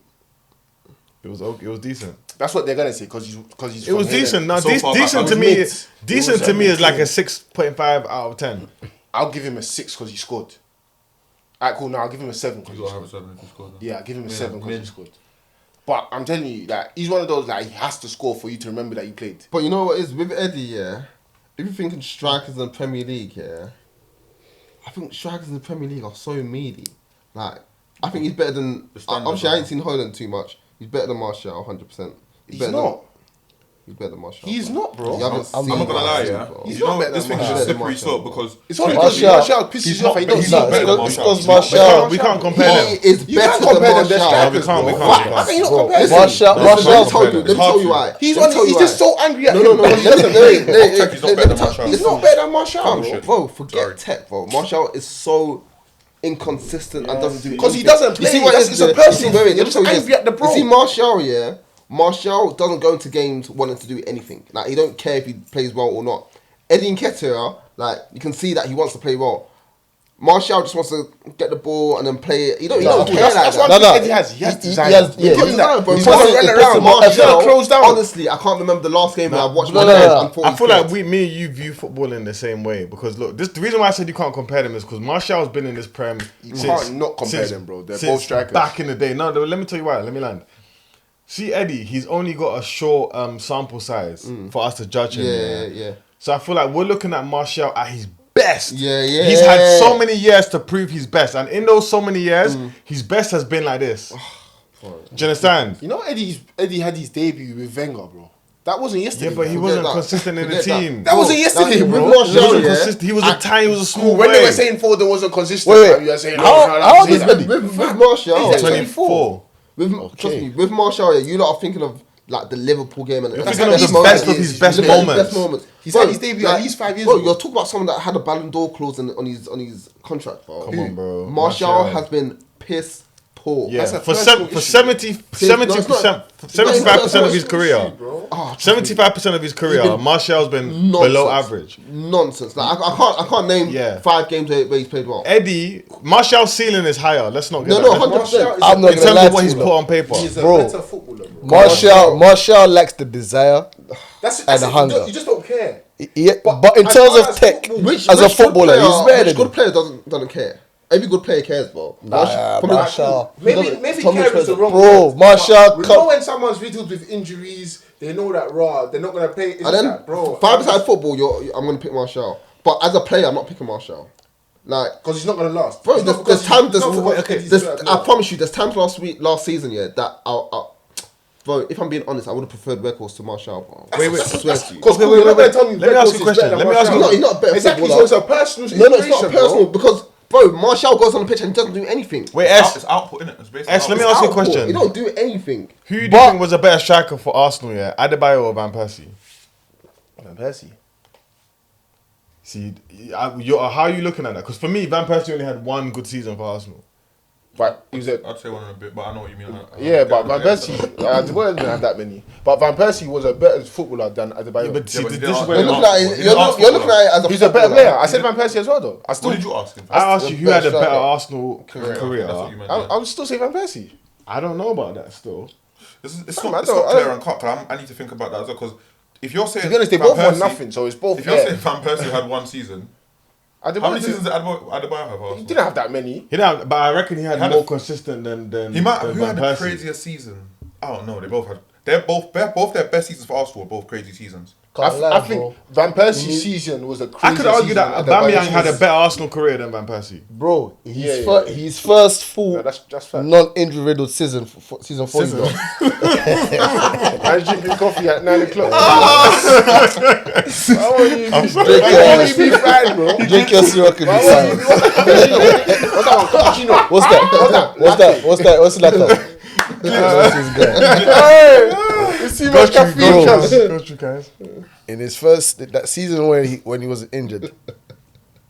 It was okay. It was decent. That's what they're gonna say because he's It was from here. decent. No, So far back, decent I to was me. mid. Decent It was to me is like a mid. 6.5 out of 10. I'll give him a 6 because he scored. Alright, cool. Now I'll give him a 7 because You he got to have scored. a 7 if you scored. Yeah, I'll give him a Yeah, 7 because he mid. scored. But I'm telling you, like he's one of those like he has to score for you to remember that you played. But you know what is with Eddie, yeah? If you're thinking strikers in the Premier League, yeah, I think strikers in the Premier League are so meaty. Like, I think he's better than. The standard, Obviously, I bro. ain't seen Holland too much. He's better than Martial, 100%. He's better not. He's better than Martial. He's not, bro. You haven't I'm seen not gonna lie, Martial, yeah. bro. He's You not know, better this than thing is a Martial. slippery slope because It's only Martial- because Martial pisses he's you off not- and you don't he's see not it. better than Because Martial. Martial. We can't compare He them. is You better can't than compare them, they're Martial. strikers, No, we bro. can't. How can you not Bro, compare them? Martial. No, Let me Martial- tell you. Let me tell you why. He's Let me tell you he's why. just so angry at No, him. no, no. because he Let doesn't me- play. let me- let me- Tech is not let me better than tell- Martial. He's not better than Martial, bro. Bullshit. Bro, forget Sorry. Tech, bro. Martial is so inconsistent and doesn't do Because he anything. doesn't You see play. what That's- it is, it's a yeah? personal You see- thing. let me He's tell you angry this. at the bro. You see Martial, yeah? Martial doesn't go into games wanting to do anything. Like, he don't care if he plays well or not. Eddie Nketiah, like, you can see that he wants to play well. Martial just wants to get the ball and then play it. He don't care That's like one that. thing Eddie has. He has desire. He has He's got desire, bro. He's He got doesn't it. run It's around. Martial. closed down. Honestly, I can't remember the last game I watched. no, Martial no. and thought I he's feel great. like me and you view football in the same way because look, the reason why I said you can't compare them is because Martial's been in this Prem. You can't not compare them, bro. They're since both strikers. back in the day. No, let me tell you why. Let me land. See Eddie, he's only got a short sample size for us to judge him. Yeah. So I feel like we're looking at Martial at his best. Yeah, yeah. He's had so many years to prove his best, and in those so many years, his best has been like this. Do you understand? You know, Eddie had his debut with Wenger, bro. That wasn't yesterday. Yeah, but he bro. wasn't that. consistent in the Forget that. team. That wasn't yesterday, With bro. Martial, He wasn't yeah. consistent. He was a tiny. He was a small. When they boy. were saying Foden wasn't consistent, Wait, you were saying, how old is that. Eddie? With Martial, He's yeah. like 24. Trust me, with Martial, yeah, you lot are thinking of like the Liverpool game and You're that's thinking of the best of his best moments. He's had his debut at least 5 years Bro, ago. you're talking about someone that had a Ballon d'Or clause on his contract, bro. Come on, bro. Martial has been piss poor. Yeah, That's a for personal issue. 75% of his career. Oh, 75% of his career, been Martial's been nonsense. below average. Nonsense. Like I can't name 5 games where he's played well. Eddie, Martial's ceiling is higher. Let's not get No, that. 100%. I'm not In gonna terms lie of what to he's you, put lot. on paper. He's a Bro. better footballer, bro. Martial lacks the desire That's and the it. hunger. You just don't care. Yeah, but in as terms far of as tech, football, as a Which good footballer, player- he's better Which than good player doesn't care? Every good player cares, bro. Martial. Maybe care is the wrong Bro, word. Martial We come- know when someone's riddled with injuries, they know that they're not gonna play. It's And then, that, bro. aside football, I'm gonna pick Martial. But as a player, I'm not picking Martial. Like, because he's not gonna last. bro, It's not there's because time. he's not because There's, he's I no. promise you, there's times last season, yeah, that bro, if I'm being honest, I would have preferred Workhorse to Martial, bro. Wait. I swear to you. Because Wait, you're not wait. gonna tell me Let me ask you a Weghorst is question. better than Let me ask you- Martial. He's not a better Exactly. footballer. So it's a personal No, situation, it's not personal because, bro, Martial goes on the pitch and he doesn't do anything. Wait, It's output, innit? It's based on let me output. ask you a Output. question. He don't do anything. Who do you think was a better striker for Arsenal, yeah? Adebayo or Van Persie? Van Persie. See, how are you looking at that? Because for me, Van Persie only had one good season for Arsenal. But he was a I'd say one in a bit, but I know what you mean. yeah, but Van Persie, Adebayo didn't have that many. But Van Persie was a better footballer than Adebayo. Yeah, but see, but this he is didn't where You're ask- looking at it, you're looking at it as a he's a better footballer. player. I said Van Persie as well, though. I What still, did you ask him? I asked you who had a best better striker. Arsenal That's career. what you meant. I would still say Van Persie. I don't know about that still. It's Fam, not I don't- clear and cut. I need to think about that as well because if you're saying To be honest, they Van both won Persie- nothing, so it's both If you're fair. saying Van Persie had one season, how Adebayo many didn't- seasons did Adebayo have? For He Arsenal? didn't have that many. He didn't, but I reckon he had had more a- consistent than He might. than Who Van had the Persie. craziest season? I don't know. They both had. They're both their best seasons for Arsenal were both crazy seasons. I think Van Persie's season was a I crazy could argue that season. Aubameyang had a better Arsenal career than Van Persie. bro. Yeah. His first full Yeah, that's fair. non-injury riddled season for Season. I was drinking coffee at 9 o'clock. Drink Why would you be fried, bro? Drink your syrup and be What's fine. that one? Cappuccino. What's that? What's that called? It's too much caffeine. cuz. guys. In his first that season when he was injured,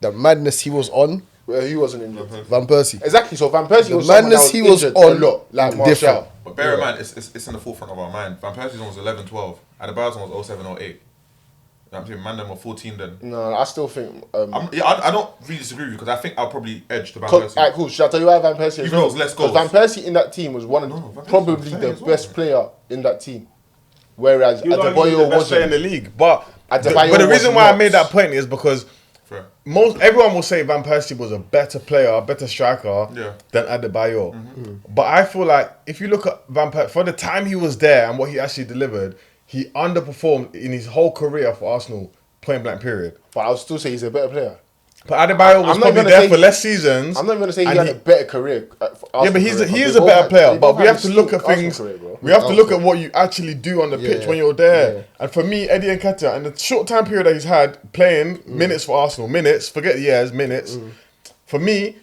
the madness he was on, Well, he wasn't injured. Van Persie. Exactly. So Van Persie The was someone madness that he was injured on, a lot, like Martial. different. But bear in mind, it's in the forefront of our mind. Van Persie's one was 11-12. Adebayo's one was 07-08. I'm saying man, them were 14 then. No, I still think. I don't really disagree with you because I think I'll probably edge to Van Alright, Persie. cool. Should I tell you why Van Persie? Even though it was less goals. Van Persie in that team was one of Van Persie probably was the playing as well, best man. player in that team. Whereas He was arguably Adebayo the best player in wasn't. the league, but Adebayo but the reason was why I not. made that point is because Fair. everyone will say Van Persie was a better player, a better striker Yeah. than Adebayo. But I feel like if you look at Van Persie, for the time he was there and what he actually delivered, he underperformed in his whole career for Arsenal, point blank period. But I'll still say he's a better player. But Adebayo was I'm not probably gonna there say for he- less seasons. I'm not going to say he and had a better career. Yeah, but he is a better player. But we have to look at things. We have to look at what you actually do on the pitch when you're there. Yeah. And for me, Eddie Nketiah, and the short time period that he's had playing minutes for Arsenal, forget years, minutes. For me,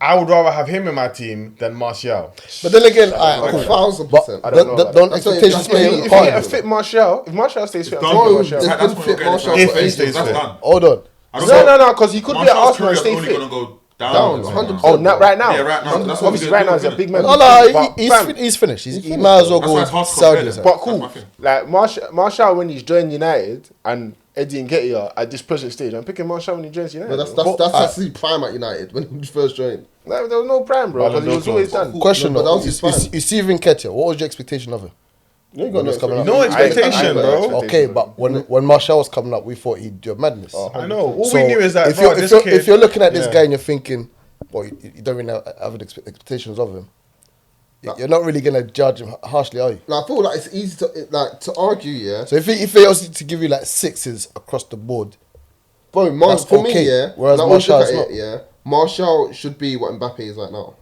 I would rather have him in my team than Martial. But then again, Like, 1,000%. don't expectations play If a you part get in a it. fit Martial, if Martial stays fit, I'm Done. taking Bro, Martial. there's That's good what we're fit getting Martial. into. If he stays That's fit. done. Hold on. I don't No, because he could be at Martial's Arsenal and career stay is only fit. going to go Down, down. 100%. Oh, right now. Yeah, right now. That's what Obviously, we're right now doing, he's a isn't big it? man. No, no, But fam, he's finished. He might as well That's why go it's hard to Saudi. compare or them. something. But That's cool, my thing. like Martial when he's joined United and Eddie Nketiah at this present stage, I'm picking Martial when he joins United. But that's his prime at United when he first joined. There was no prime, bro, because he was always done. Question No, but though, that was his you see Nketiah, what was your expectation of him? You got was coming up. No expectation, bro. Okay, but when Martial was coming up, we thought he'd do a madness. I know. All So we knew is that if bro, you're, this if, kid, you're, if you're looking at this Yeah. guy and you're thinking, well, you don't really have expectations of him, you're not really gonna judge him harshly, are you? Like, I feel like it's easy to argue, yeah. So if he was to give you like sixes across the board, Bro, That's for okay, me, yeah. whereas like, always Martial look is at not. it, yeah. Martial should be what Mbappe is right now.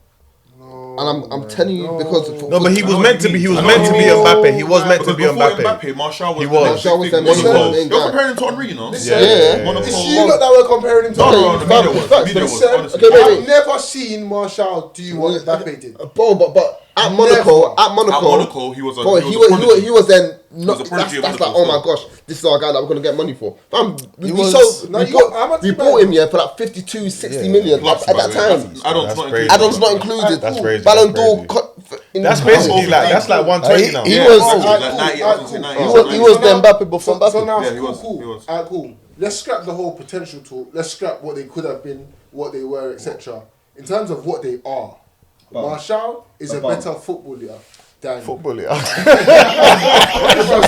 And I'm telling you because No, but he was I know meant what to you be. He mean. was I know meant what to you be mean. Mbappe. He was meant to Because be before Mbappe. Martial was He was. Martial was the Monaco. main You're guy. comparing him to Henry, you know? Yeah. Monaco. It's you lot that were comparing him to. No, Okay, the media was. The facts, media was, listen, honestly. okay, wait, I've never seen Martial do what Mbappe did. Bro, but at Monaco, he was a bro, prodigy. he was then not. was a prodigy That's of like, Monaco oh my still. gosh, this is our guy that we're gonna get money for. Fam, we how bought much him for like 52, 60 million Plus, at that time. Add-ons That's not crazy. included. Add-ons not included. That's crazy. Ballon That's d'Or. crazy. That's basically that's like 120 now. He Yeah, was- exactly. Alright, Like cool, 90, alright, I was cool. gonna say he 90, was, he was the 90. Mbappe before Mbappe. So now, Yeah, he was, cool. he was. Alright, cool. Let's scrap the whole potential talk. Let's scrap what they could have been, what they were, etc. In terms of what they are, Martial is a better footballer than Football, What's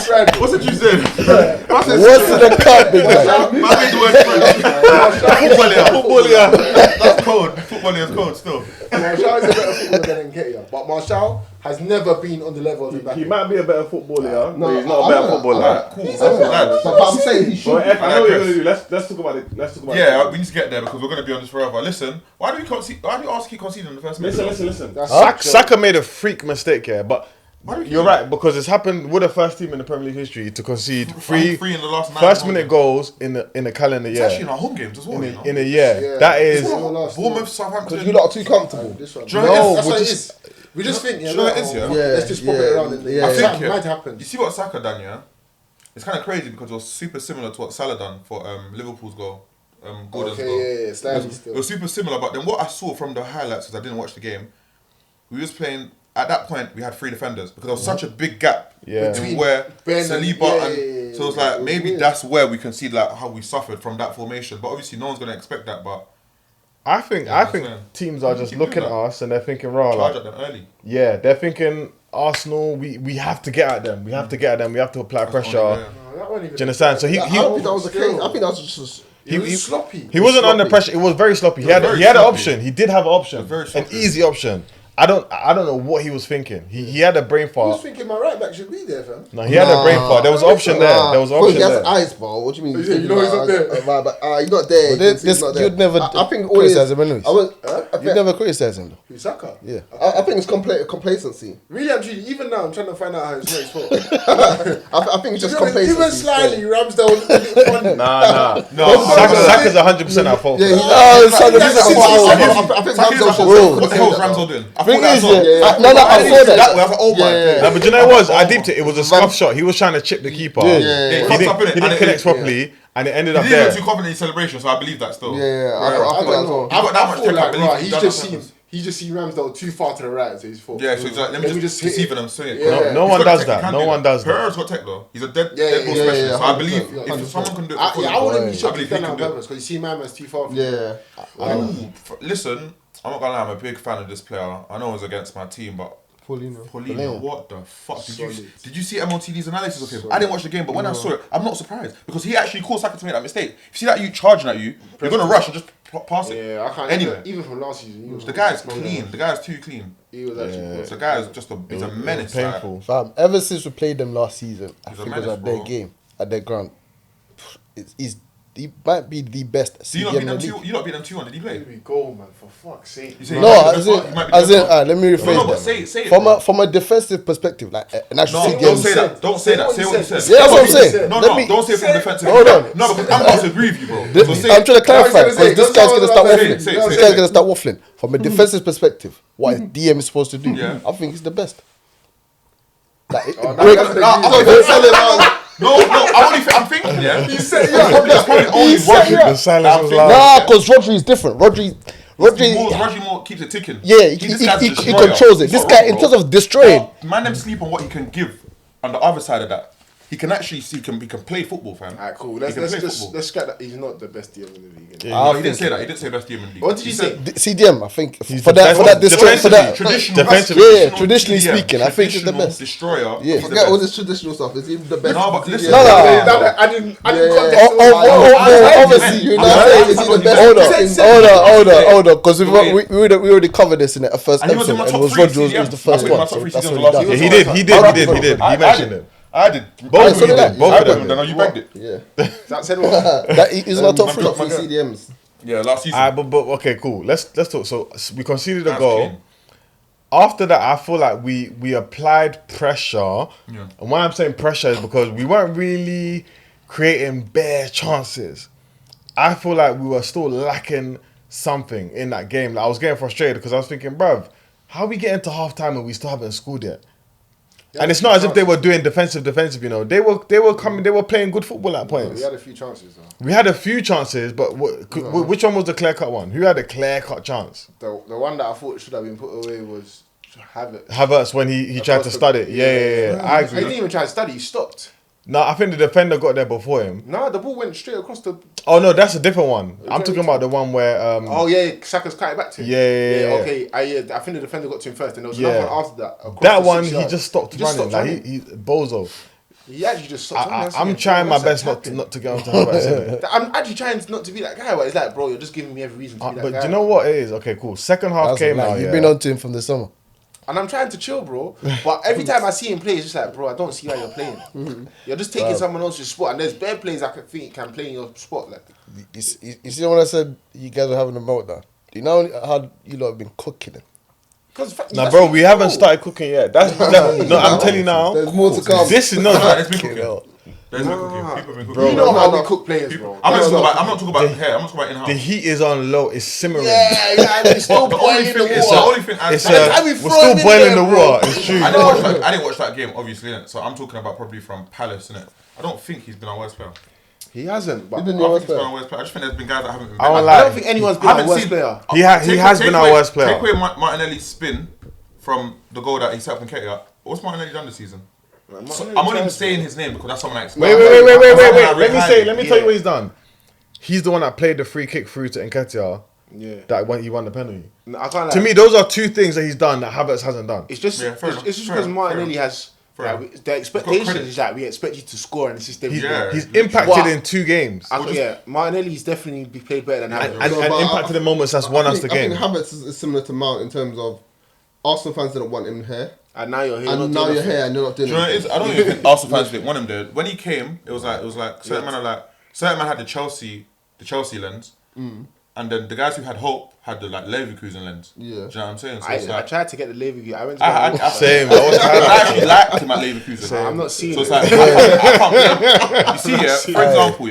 Fred? What's it you said? What's in the cup, big guy? I made the word Footballer. That's code. Footballer is code still. Martial is a better footballer than Nketiah, but Martial has never been on the level of Mbappe. He might be a better footballer, but he's not a better footballer. Cool. But I'm saying he should. I know what you're gonna do. Let's talk about it. Let's talk about Yeah, we need to get there because we're going to be on this forever. Listen, why do Arsenal keep conceding in the first minute? Listen. That's Saka made a freak mistake here, but Why do we keep you're doing right because it's happened with the first team in the Premier League history to concede Three in the last 9 first minute goals in the calendar It's actually in year. our home games as well, you know. In a year, Yeah. that is. Bournemouth, Southampton. Because you lot are too comfortable. This one. Do you know what it is? That's we're what it just- is. We just think, do you know what it is, yeah? let's just pop it around and Yeah. I think something might happen. You see what Saka done, yeah? It's kind of crazy because it was super similar to what Salah done for Liverpool's goal, Gordon's goal. Okay, yeah, slightly It still. was super similar, but then what I saw from the highlights, because I didn't watch the game, we was playing. At that point, we had 3 defenders because there was such a big gap Yeah. between where Ben and- Saliba yeah, and yeah, so it's yeah. like maybe that's where we can see like how we suffered from that formation. But obviously, no one's gonna expect that. But I think that's think fair. teams are just Keep looking doing at that. us and they're thinking, "Raw, charge like, at them early. yeah." They're thinking Arsenal. We have to get at them. We have to get at them. We have to apply pressure. Yeah. No, that wasn't even- Do you understand? So I don't think that was the case. I think that was just. He was sloppy. He wasn't under sloppy. pressure. It was very sloppy. He had very an sloppy. option. He did have an option, Very an sloppy. easy option. I don't know what he was thinking. He had a brain I was fart. thinking my right back should be there, fam. No, he had a brain fart. There was an option there. There was an Bro, option he has there. eyes, bro. What do you mean? Yeah, you know he's not there. He's not there. He's not there. You'd never I think criticize him anyways. I You'd never criticize him though. Who's Saka? Yeah. I think it's complacency. Really, I'm truly, even now, I'm trying to find out how it's not his fault. I think it's just complacency. Even slightly, Ramsdale. Nah. No, Saka's 100% at fault. Yeah, for he, that. I think Ramsdale should. What the hell was Ramsdale doing? I Thing thought that is, as well. yeah. no, I saw that. I was like, oh my Yeah. No, but do you know what it was? I deeped it. It was a scuff shot. He was trying to chip the keeper. Yeah. Yeah, He fucked up, didn't, innit? he And didn't it- connect properly, and it ended He up didn't there. look too confident in celebration, so I believe that still. Yeah, I think that as well. He got that much feel tech, I like, believe right, he he's done just that seen. purpose. He just seen Ramsdale too far to the right, so he's fault. Yeah, so he's like, let me just hit deceive it. them, swing it. Yeah. No He's one got does tech, that. he can No do one does that. Pereira's got tech though. He's a dead ball yeah, specialist. So I 100%, believe yeah, if 100%. someone can do it, I wouldn't be I shocked if believe he he done can on do it. purpose because you see my man's too far. From Yeah. Listen, I'm not gonna lie, I'm a big fan of this player. I know it was against my team, but Paulino, what the fuck? Did you see MOTD's analysis of him? I didn't watch the game, but when I saw it, I'm not surprised because he actually caused Saka to make that mistake. If you see that you charging at you, you're gonna rush and just pass it. Yeah, I can't. Anyway, Even from last season, he was the guy's clean. The guy's too clean. He was actually. The guy's just he's a menace. Painful. Fam, ever since we played them last season, I He's a think it was menace, at their bro. game, at their ground. He's he might be the best So you not CDM beat in the them league. 2? You not beat them 2-1? Did he play? Here we go, man. For fuck's sake. You say No, he might be as the in, best one, he might be the as in, best one. let me rephrase No, but that. say it. From a defensive perspective, like an actual No, CDM. don't say that. Don't say that. Say what you said. Yeah, that's what I'm saying. No, Let me- don't say it from defensive. Hold on. No, because I'm about to agree with you, bro. This- So say I'm it. trying to clarify No, say it, because this say it. guy's gonna start Say it, waffling. say it, This say guy's it. gonna start waffling. From a defensive perspective, what a DM is supposed to do, Yeah. I think he's the best. Like, it no, breaks- that's the I'm not even selling it. No, I'm thinking, yeah. He said, that's probably only one. The silence was loud. Nah, because Rodri is different. Rodri, Rodri more keeps it ticking. yeah, This he guy's a destroyer. controls it. He's This not guy, wrong, in bro. terms of destroying, Man, them sleep on what he can give on the other side of that. He can actually see, he can play football, fam. Alright, cool. He Let's can play just football. let's get that. He's not the best DM in the league. innit? No, he didn't say that. He didn't say best team in the league. What did you say? CDM, I think He's for that destroy for that. Defensively. Traditionally speaking, I think he's the best. Destroyer. Yeah. he's the Forget all best. this traditional stuff. Is he the best? No, but listen. No, no. I didn't. Obviously, you're not saying is he the best. Hold on, because we already covered this in the first And he was episode, in my and top it was three Rodri was the first CDMs. one. That's So what my top that's three what CDMs he last done. Yeah, he did. He mentioned it. I did. Both of you did. Both I of did. them. Then you bagged it. Yeah. That said what? That is not top three. Top three CDMs. Yeah, last season. But okay, cool. Let's talk. So we conceded a That's goal. clean. After that, I feel like we applied pressure. Yeah. And why I'm saying pressure is because we weren't really creating bare chances. I feel like we were still lacking something in that game. Like, I was getting frustrated because I was thinking, bruv, how are we getting to half time and we still haven't scored yet? And it's not as if they were doing defensive, you know. They were coming, they were playing good football at points. We had a few chances though. We had a few chances, but which one was the clear-cut one? Who had a clear-cut chance? The one that I thought should have been put away was Havertz. Havertz when he tried to stud it. Yeah. I He didn't agree. even try to study. He stopped. No, I think the defender got there before him. No, the ball went straight across the. Oh no, that's a different one. I'm talking about the one where Oh yeah, Saka's cut it back to him. Yeah. Okay, I think the defender got to him first, and there was Yeah. another one after that. across that the one 6 he yards. just stopped He just running. stopped Like he bozo. He actually just stopped running. I'm trying my best not to get onto Havertz. innit? I'm actually trying not to be that guy, but it's like, bro, you're just giving me every reason to be that But guy. do you know what it is? Okay, cool. Second half That's came like, out. you've Yeah. been on to him from the summer. And I'm trying to chill, bro. But every time I see him play, it's just like, bro, I don't see why you're playing. You're just taking someone else's spot, and there's bare players I think can play in your spot. Like, You see when I said you guys were having a meltdown? Do you know how you lot have been cooking it? Nah, bro, we haven't started cooking yet. No, I'm telling you now. There's more to come. This is not. There's been cooking. There's been cooking. People have been cooking. Bro, You know No, how no. we cook players, bro. I'm not talking about here. I'm not talking about in-house. The heat is on low. It's simmering. Yeah, it's still The only boiling thing the is, the water. only thing It's time we we're throw still him in boiling there, the bro. water. It's true. I didn't watch that game, obviously, innit? So I'm talking about probably from Palace, innit? I don't think he's been our worst player. He hasn't, but He's been I your don't worst think he's been player. our worst player. I just think there's been guys that haven't been I won't better. lie. I don't think anyone's been I our haven't worst seen- player. He has been our worst player. Take away Martinelli's spin from the goal that he set up in Ketia. What's Martinelli done this season? So I'm only saying his name because that's someone I expect. Wait. Let me tell you what he's done. He's the one that played the free kick through to Nketiah. Yeah. He won the penalty. I can't To me, those are two things that he's done that Havertz hasn't done. it's just Yeah, fair enough. it's just Fair because enough, Martinelli fair has Fair like, enough. the expectation credit. is that we expect you to score and assist every Yeah. goal. He's impacted What? in 2 games. Yeah, Martinelli's definitely be played better than Havertz. And impacted the moments that's won us the I game. think Havertz is similar to Mount in terms of Arsenal fans didn't want him here, And now you're here. and not now doing you're nothing. here and you're not doing Do you know what it anything. is? I don't even think Arsenal fans didn't want him there. When he came, it was like certain man had the Chelsea lens, and then the guys who had hope had the like Leverkusen lens. Yeah. Do you know what I'm saying? So I it's like, tried to get the Leverkusen. I went to Same. I actually liked him at Leverkusen. I'm not seeing So it's it. like I can't blame him. You see, yeah. For example,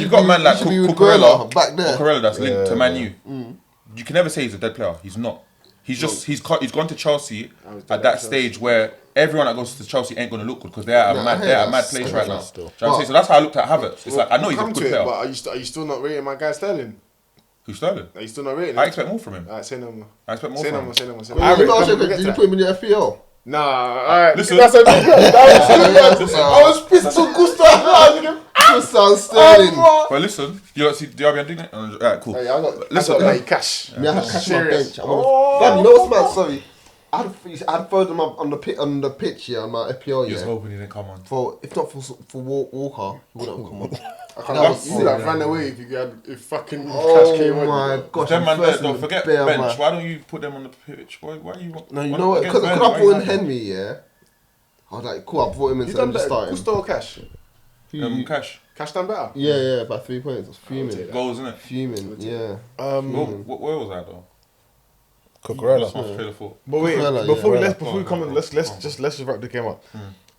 you've got man like You should be with Cucurella back there. Cucurella that's linked to Man U. You can never say he's a dead player. He's not. He's gone to Chelsea at that stage where everyone that goes to Chelsea ain't gonna look good because they're at a mad place right now. Do you know what I'm saying? So that's how I looked at Havertz. It's like I know he's a Come good to it, player. but are you still not rating my guy Sterling? Who's Sterling? Are you still not rating him? I expect more from him. Alright, say no more. I expect more Say from no him. more. Say no more. Say Wait, no more. did you put him in your FPL? Nah, alright. Listen. That's a I was pissed to Gusto. Sounds Sterling. But listen, you see DRB indignant? Alright, cool. Hey, I got Listen, like cash. I had cash on my Serious. bench. Fam, you know what's mad? Sorry, I had third on the pitch here on my FPL. you was Yeah. hoping he didn't come on. If not for Walker, he wouldn't have come on. I That can't was you sick, would have man. ran away if fucking cash Oh came on. my gosh! Them I'm man there, first in don't the forget bare, bench. man. Why don't you put them on the pitch? Why you? No, you know what? Because I brought in Henry, yeah. I was like, cool. I brought him in You instead done of just better. starting. Gusto or cash? Cash. Cash done better. Yeah, about 3 points. I was fuming. Goals, innit? Fuming, yeah. Where was I though? Cucurella. That's my trailer thought. But wait, Cucurella, before yeah. we come on, let's just wrap the game up.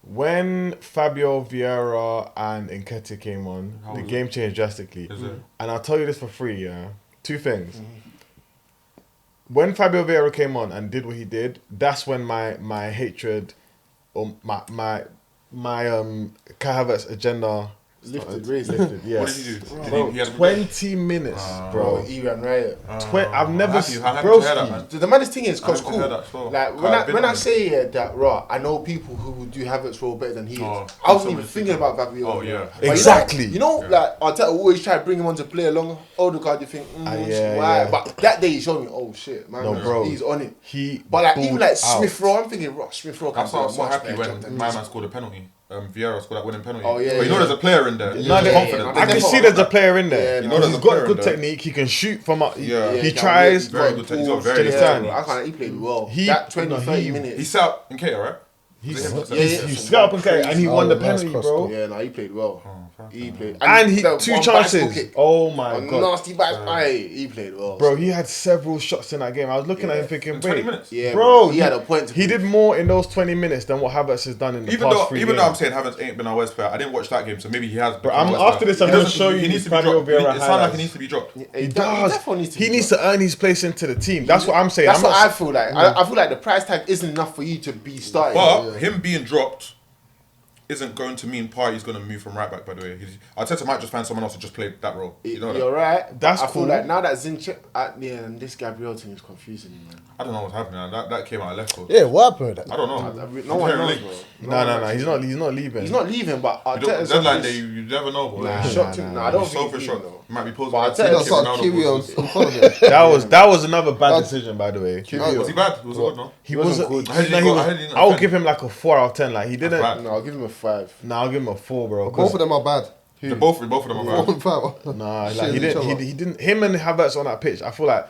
When Fabio Vieira and Nketiah came on, the game changed drastically. Is it? And I'll tell you this for free, yeah. 2 things. When Fabio Vieira came on and did what he did, that's when my hatred or my Kai Havertz agenda lifted. Yes. What did he do? He had a good 20 minutes, bro. He ran riot. I've never I'm happy to hear that, man. The maddest thing is, cause I cool. haven't heard that still. Like when I on say that, raw, I know people who will do Havertz role better than he is. Oh, I wasn't even somebody's thinking about Fabio. Oh, yeah. But Exactly. You know, like Arteta always try to bring him on to play along. Odegaard, you think, why? yeah. But that day he showed me, oh shit, man, No, bro. he's on it. But Like even like Smith Rowe, I'm thinking, Smith Rowe. I'm so happy when my man scored a penalty. Vieira scored that winning penalty. Oh, yeah, But you know there's a player in there. No, He's confident. I can see there's a player in there. Yeah, You know, there's he's a player got good in there. technique. He can shoot from up. Yeah. He he tries. Very good technique. He's got very Do you good understand? technique. I can't. He played well. He- That 20, no, 30 he- minutes. He sat up in Nketiah, right? He's Yeah. scout up and carry, and he won the nice penalty, cross, bro. Yeah, no, he played well. He played, And he the 2 one bicycle chances. kick, Oh my a god, nasty back. He played well. bro! He had several shots in that game. I was looking at him thinking, In 20 wait, minutes. Yeah, bro, he had a point. To He did more in those 20 minutes than what Havertz has done in the past 3 Even though I'm games. saying Havertz ain't been our worst player, I didn't watch that game, so maybe he has. Bro, become our worst after player. this, I'm He gonna doesn't- show you He needs his to be Fabio dropped. Vieira It sounds like highlights. he needs to be dropped. He He does. definitely needs to He be needs to earn his place into the team. That's what I'm saying. That's I'm what not- I feel like. I feel like the price tag isn't enough for you to be starting. But him being dropped isn't going to mean Partey's going to move from right back, by the way. Arteta might just find someone else to just play that role. You know You're that? right. That's I cool. feel like now that and this Gabriel thing is confusing me, man. I don't know what's happening. That came out of left field. Yeah, what happened with that? I don't know. No one knows, Links. bro. No. He's not leaving. He's not leaving, but You don't- Arteta's deadline day, you never know, bro. Nah, He's shocked him. Nah, I don't so think for he's sure. leaving, though. He might be posing. But like Arteta- That's Cristiano like Ronaldo Kiwi poses. on holiday. That was another bad decision, by the way. Was he bad? Was it good, no? He wasn't wasn't good. I heard he no, got- he I was- heard he didn't I would offend. give him like a 4 out of 10. Like he didn't. bad. No, I'll give him a 5. Nah, I'll give him a 4, bro. Both of them are bad. Both of them are bad. Nah, like Shitting he each didn't. other. He didn't. Him and Havertz on that pitch. I feel like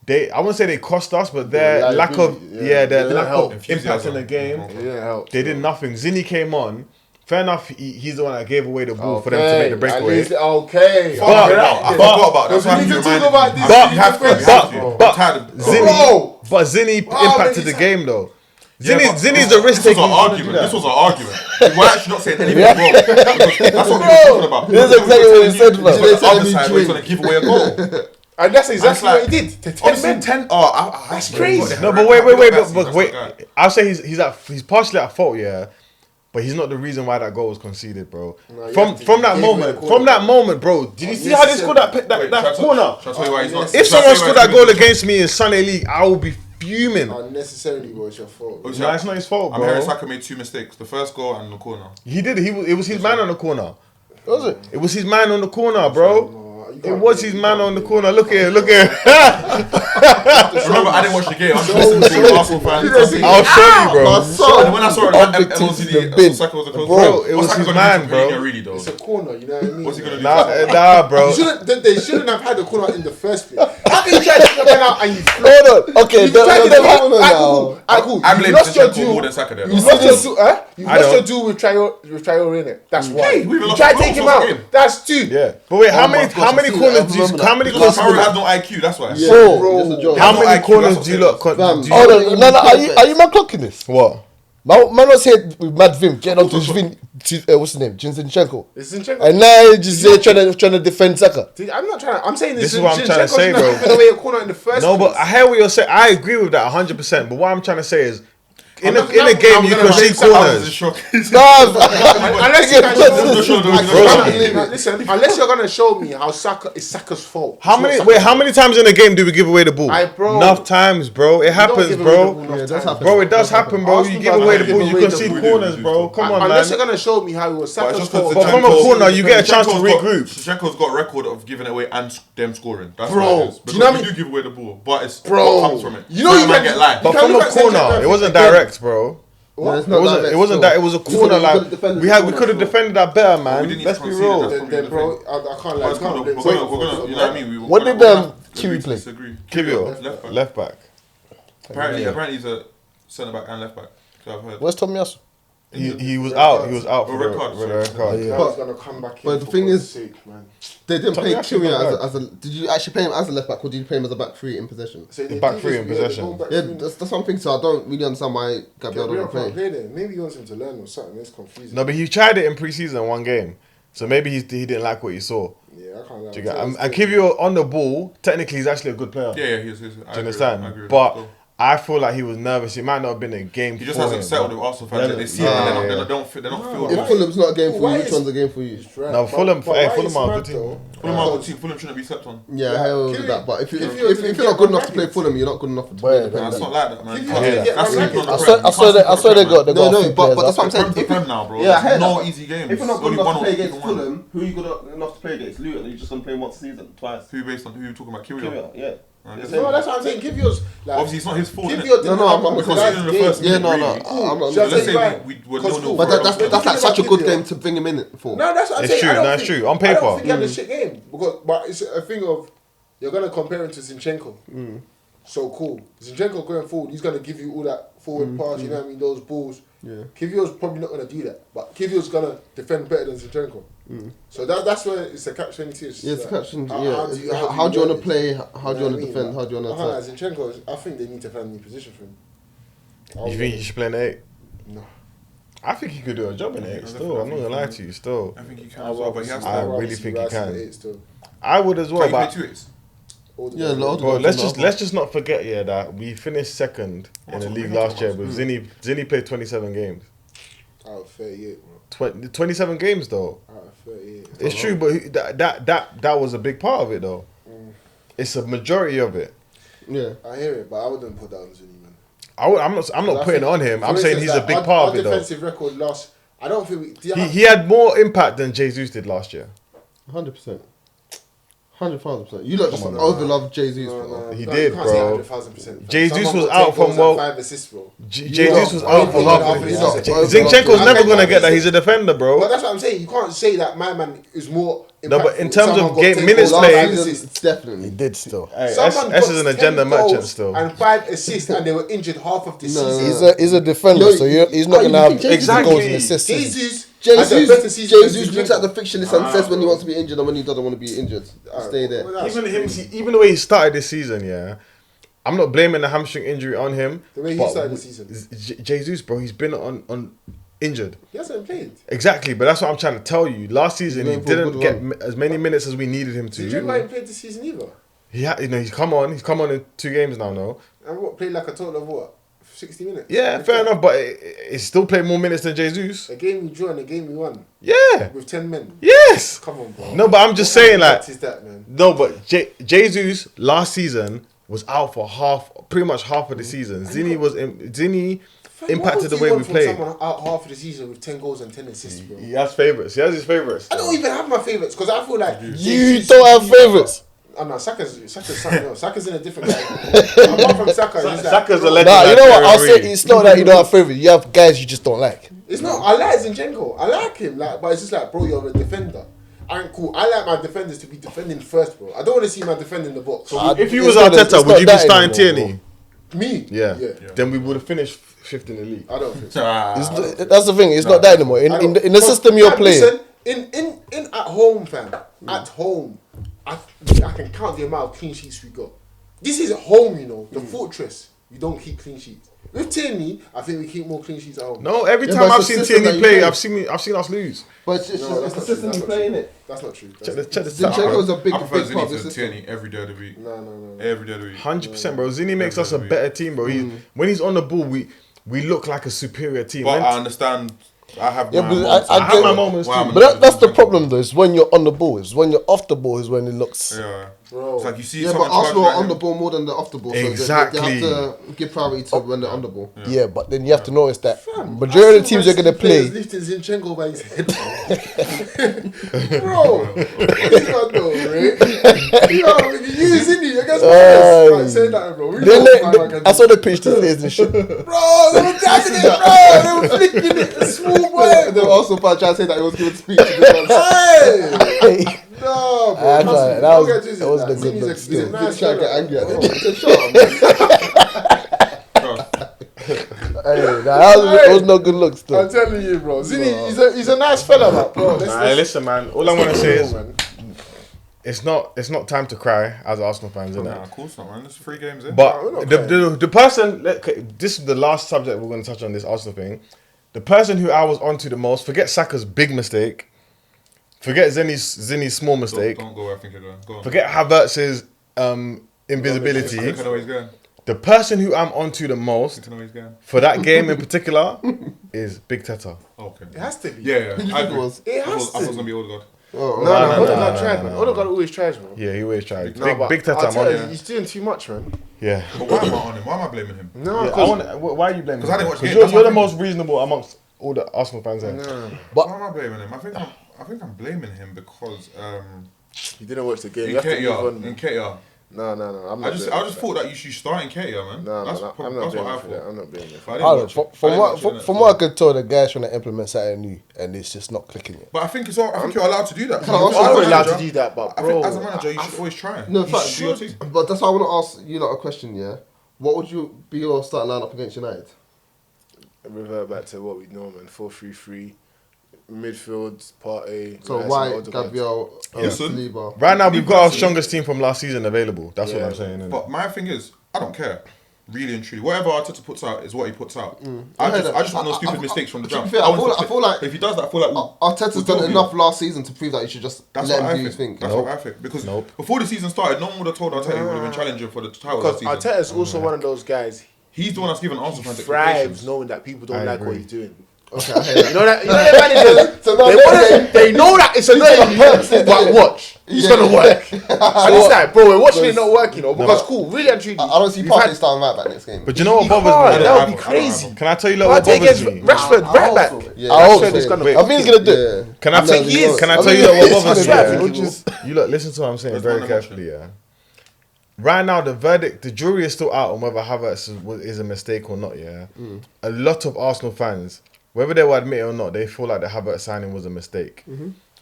I wouldn't say they cost us, but their lack of their didn't lack help. of impact in the game. It didn't help. They did nothing. Zinni came on. Fair enough. He's the one that gave away the ball for them to make the breakaway. Okay. I forgot about that. That's why we he need to reminded talk about me. this. But- You have to. but- I'm tired of- Zinni impacted the game though. Yeah, but Zinni's the risk This was taking. an argument. This was an argument. We're actually not saying anything wrong. That's what we were talking about. This is exactly what he said, But bro. the other side, we're trying to give away a goal. And that's exactly That's what he did. Honestly, 10. That's crazy. No, but wait. I'll say he's partially at fault, yeah. But he's not the reason why that goal was conceded, bro. No, you From have to that give away the moment, corner. from that moment, bro. Did you see how they scored that corner? Shall I tell you why he's not? If someone scored that goal against me in Sunday League, I will be fuming. Unnecessarily, bro. It's your fault. No, it's not his fault, I'm hearing bro. Saka made 2 mistakes. The first goal and the corner. He did. It was his man on the corner. Was it? It was his man on the corner, bro. It was his man on the corner. Look here. Remember, I didn't watch the game. I'm just listening to Arsenal fans. I'll show you, bro. And when I saw it on MLCD, Saka was a close Bro, it was his man, bro. Really, though. It's a corner, you know what I mean? What's he gonna do? Nah, bro. They shouldn't have had the corner in the first place. How can you try to take the pen out and you flop? Hold on. Okay, You tried to them do corner it. now. Cool. I You blame lost your Zinchenko duel. more than Saka there. You though. lost your duel. You I lost your don't. duel with Traore in it. That's why. we even You lost tried the to take him goal, out. game. That's 2. Yeah, but wait, how Oh my many gosh, I see corners that. do you? I How many Because corners? Traore has no IQ, that's why. Bro, Bro. How no many IQ, corners that's do you what lot? Fam, Do you- Hold on. No, are you man clocking this? What? Man was here with Mad Vim getting on to what's his name? Zinchenko. It's Zinchenko. And now he's just there trying to defend Saka. I'm not trying. I'm saying This is what I'm trying to say, Zinchenko shouldn't have bro. given away a corner in the first No, place. but I hear what you're saying. I agree with that 100%. But what I'm trying to say is, in I'm a not- game I'm you gonna can see blame Saka. I was in corners. shock. Unless you guys Bro. listen, unless you're gonna show me how it's Saka's fault. How many times in a game do we give away the ball? Bro. Enough times, bro. It happens, give away the ball bro. enough Yeah, that's time. happened. Bro, it does happen, bro. You Arsenal give fans away the give ball, you away can the see ball. corners, bro. Come on, Unless man. you're gonna show me how it was Saka's fault. But from a corner, you get a chance to regroup. Zinchenko's got a record of giving it away and them scoring. That's Bro, what it is. do you know what I we mean? do give away the ball, but it's Bro, what comes from it. you know you might can- get live. But You from can't a look at corner, Zinchenko it wasn't again. direct, bro. No, it's It not wasn't. direct It wasn't still. that. It was a corner. Like we could have defended that better, We man. didn't need Let's to be concede it, real. that's Then, bro, I can't But like. it's cool, can't though. blame We're Saka gonna, for you know what I mean? What did, Kiwi play? Kivio, left back. Apparently he's a centre back and left back. So I've heard. Where's Tomiyasu? He was out. He was out for Red the card, red card. Now But- he's gonna come back in. but the for thing God's is- sake, man. They didn't Tommy play actually Kylian got as a. Did you actually play him as a left back or did you play him as a back three in possession? So they Back do three this, in yeah, they possession. go back Yeah, three. that's one thing. So I don't really understand why Gabriel Gabriel don't can't play. play there. Maybe he wants him to learn or something. It's confusing. No, but he tried it in pre-season in one game, so maybe he didn't like what he saw. Yeah, I can't lie. Do you get? And Kivio on the ball, technically, he's actually a good player. Yeah, he is. Do you understand? I agree with But that. I feel like he was nervous. It might not have been a game. He just for hasn't him, settled bro. with Arsenal fans. They see him and they're not feel If it. Fulham's not a game for Why you, which is- one's a game for you? Right. No, Fulham. But Hey, why Fulham is are a mad good team. though? Fulham are a good team. Fulham shouldn't be slept on. Yeah, hell with Kivio- that. But if Kivio you're didn't not get good enough to Man play United. Fulham, you're not good enough to Boy, play the Nah, Premier it's League. not like that, man. Kivio You can't- didn't get That's Man sleeping on the United. Prem. I saw they got No, but that's what I'm saying. Prem the Prem now, bro. Yeah, I heard There's no that. easy games. If you're not good Only enough one to or play against one. Fulham, who are you good enough to play against? Luton. You're just gonna play once a season, twice. Who you talking about? Kivio. Yeah. No, that's what I'm saying. Kivio's like. Obviously, it's not his fault. Kivio innit? didn't No, have I'm Because that he's in the game. first Yeah, minute, no, really. I'm not. Shall I Let's tell say you why? we were Because 0-0 But for that's such a good game to bring him in for. No, that's what I'm It's saying. true, I don't no, it's think- true. On I paper. don't think he had a shit game but it's a thing of you're gonna compare him to Zinchenko. So cool. Zinchenko going forward, he's gonna give you all that forward pass. You know what I mean? Those balls. Yeah. Kivio's probably not gonna do that, but Kivio's gonna defend better than Zinchenko. So that's where it's a catch-22. Yeah, it's a catch-22, How yeah. do you How do you wanna word it? play? How do you know wanna what I mean? defend? How do you wanna I can't lie, attack? Zinchenko, I think they need to find a new position for him. You think he should play in the 8? No. I think he could do a job in the 8 still. I'm not gonna lie to you. Still, I think he can as well, but he has to. I really think he can. Still. I would as well. Can But he play 2-8s? Yeah, Lord. bro, let's just not forget that we finished second in the league last year. But Zinni played 27 games. Out of 38, bro. 27 games though. Out of 38. It's true, but that was a big part of it though. It's a majority of it. Yeah. I hear it, but I wouldn't put down Zuni, man. I'm not putting it on him. I'm saying he's a big part of it Our though. defensive record last. I don't think we. He had more impact than Jesus did last year. 100%. 100,000%. You lot just overlove Jesus, bro. He did, you can't say bro. 100,000%. Jesus Someone was got out 10 from goals well. and 5 assists, bro. Jesus was out for Overlove half of the Jesus. season. Zinchenko's never gonna get that. He's a defender, But bro. that's what I'm saying. You can't say that my man is more. No, but impactful. in terms of Someone got game 10 minutes goals, played- 5 Last assists. season, definitely. He did still. Hey, Someone S got is an 10 agenda goals merchant still. and 5 assists, and they were injured half of the season. He's a defender, No, so he's oh, not you gonna have think Jesus- extra goals and Exactly. assists. Jesus has a better season than Jesus looks at the fixture list and says when he wants to be injured and when he doesn't want to be injured. Stay there. Well, that's crazy. Even the way he started this season, yeah. I'm not blaming the hamstring injury on him. The way he but started the season. Jesus, bro, he's been on injured. He hasn't played. Exactly, but that's what I'm trying to tell you. Last season, he He's going for a didn't good get as many minutes as we needed him Zinchenko to. hasn't played this season either. He's come on. He's come on in 2 games now, no? And what, played like a total of what? 60 minutes? Yeah, fair enough, but he's still played more minutes than Jesus. A game we drew and a game we won Yeah. with 10 men. Yes. Come on, bro. No, but I'm just saying, like, What is that, man? no, but Jesus last season was out for pretty much half of the season. Zinni impacted the way we played. Someone out half of the season with 10 goals and 10 assists, bro. He has favourites. He has his favourites. I don't even have my favourites because I feel like You don't have favourites. Oh no, Saka's something else. Saka's in a different category. Apart from Saka, it's like, Saka's a bro, legend. Nah, you know what? I'll Thierry say it's not that you don't have favourites. You have guys you just don't like. It's not. I like Zinchenko. I like him. Like, but it's just like, bro, you're a defender. I'm cool. I like my defenders to be defending first, bro. I don't want to see my defender in the box. If you It's was not- it's Arteta, not would you be that starting anymore, Tierney? Me? Yeah. Yeah. Then we would have finished 5th in the league. I don't think so. That's the thing. It's not that anymore. In the system you're playing. Listen, in at home, fam. At home, I can count the amount of clean sheets we got. This is at home, you know, the fortress. We don't keep clean sheets. With Tierney, I think we keep more clean sheets at home. No, every Yeah, time but I've it's the seen system Tierney that you play, play. I've seen us lose. But it's No, just that's the not true, system that's you not play in true. it. That's not true. Check That's the Zinchenko's a big I prefer part of the Zinni to system. Tierney every day of the week. no. Every day of the week. 100%, bro. Zinni makes us a better team, bro. When he's on the ball, we look like a superior team. But When- I understand. I have Yeah, my but moments. I I have get my it. moments Wow, too. But that's the problem though. Is when you're on the ball. Is when you're off the ball. Is when it looks. Yeah. Bro. It's like you see Yeah, but someone Arsenal charge are on the right ball more than the off the ball. So Exactly. they have to give priority to when they're on the ball. Yeah, but then you have to notice that majority of the teams you're gonna play. Lifting Zinchenko by his head. Bro, he's not no, right? Yo, you isn't he? I guess like, say that, bro. We I saw the pitch today and shit. Bro, they were dabbing it, bro. They were flicking it. A small way. They were also trying to say that he was giving speech to this one. Hey! No, bro. I thought that was- Don't get twisted, that was like, the good Zinni's look a- still. he's a nice Trying to get fella. angry at Bro, them. it's a shot, man. Bro, Hey, That was no good looks, though. I'm telling you, bro. Zini, he's a nice fella, man, bro. Listen, man. All I want to say is man. it's not time to cry as Arsenal fans, isn't it? Nah, of course not, man. There's 3 games in. But the person, this is the last subject we're going to touch on this Arsenal thing. The person who I was onto the most, forget Saka's big mistake, forget Zinni's small mistake, Don't go where I think you're going. Go on. forget Havertz's invisibility. I think I know where he's going. The person who I'm onto the most I think I know where he's going. for that game in particular is Big Teta. Okay. It has to be. Yeah. I agree. It I has thought it was to. going to be Odegaard. No, Odegaard tried, man. Odegaard always tries, man. Yeah, he always tried. No, but Big Teta, I'll tell I'm you, on. he's doing too much, man. Yeah. But why am I on him? Why am I blaming him? No, Yeah, because why are you blaming? 'Cause I didn't watch the game, You're that's the my most reasonable amongst all the Arsenal fans there. Why am I blaming him? I think I'm blaming him because he didn't watch the game. You have to move on. Nketiah. No. I'm I not. just thought that you should start Nketiah, man. No, That's I'm that's not what I blaming for that. thought. I'm not blaming for But I that. didn't I don't watch know. it. I didn't watch it, From what I could tell, the guy's trying to implement something new, and it's just not clicking yet. But I think you're allowed to do that. Can I also- As a I'm not allowed to manager- do that, but I bro. think as a manager, you should always try. No, You fact, should do your team. but that's why I want to ask you lot a question, yeah? What would you be your starting lineup against United? Revert back to what we know, man. 4-3-3. Midfield, Partey. So Rice, White, and Odegaard. Gabriel, Listen. Saliba. Right now, we've got our strongest team from last season available. That's what Yeah. I'm saying. innit? But my thing is, I don't care. Really and truly, whatever Arteta puts out is what he puts out. I I heard just that. want no stupid I- mistakes from the to be jump. fair, I feel like if he does that, I feel like Arteta's we'll done do it. enough last season to prove that you should just That's let what him I do his think. thing. That's what I think. Because before the season started, no one would have told Arteta he would have been challenging for the title Because last season. Arteta's also one of those guys. He's the one that's given Arsenal He fans thrives expectations. knowing that people don't I like what agree. he's doing. Okay, I hear that. You know that managers, So now they know that it's annoying, but watch, it's gonna work. And it's like, bro, we're watching it not work, you know, because cool, really and truly. I don't see we've Partey had- starting right back next game. But you know what He bothers can't, me? that would I be don't crazy. have Can I tell you what Partey bothers against me? Rashford, right back. Yeah, I hope Rashford so. is gonna Wait, I think he's gonna do it. Yeah. Can I tell he is. Can I I tell mean, you what it's bothers gonna me? be- Yeah? Just- You look, listen to what I'm saying There's very no carefully. Yeah. Right now, the jury is still out on whether Havertz is a mistake or not. Yeah. A lot of Arsenal fans, whether they will admit it or not, they feel like the Havertz signing was a mistake.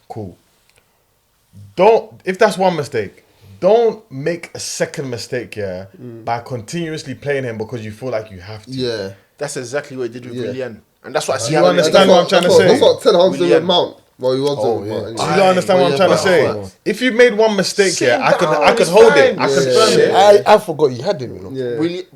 Cool. If that's one mistake, don't make a second mistake. Yeah. By continuously playing him because you feel like you have to. Yeah. That's exactly what he did with Yeah. Willian, and that's what I see. you happening. understand what I'm trying to say? That's what Ten Hag's doing with Willian. Mount. Well, he was Oh, doing yeah. Mount. Do you don't understand what I'm trying to say? If you made one mistake, Sit yeah, I could down, hold it's it. fine. I Yeah. confirm it. I forgot you had him, you know. Yeah. Willian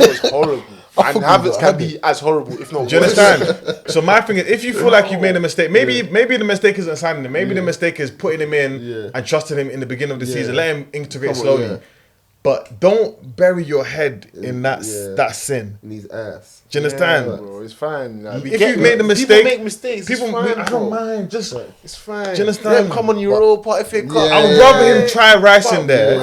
was horrible, and forgot Havertz that. can be as horrible, if not Do you worse. understand? So my thing is, if you feel like you made a mistake, maybe the mistake isn't signing him. Maybe the mistake is putting him in Yeah. and trusting him in the beginning of the Yeah. season. Let him integrate Come on, slowly. yeah. But don't bury your head in that Yeah. that sin. In his ass. Do you understand? Yeah, bro, it's fine. Like, we If get you made a people mistake, make mistakes. People, it's fine, I bro. don't mind. Just It's fine. Do you understand? Let him come on Europa FA Cup. Yeah. I would rather him try Rice in there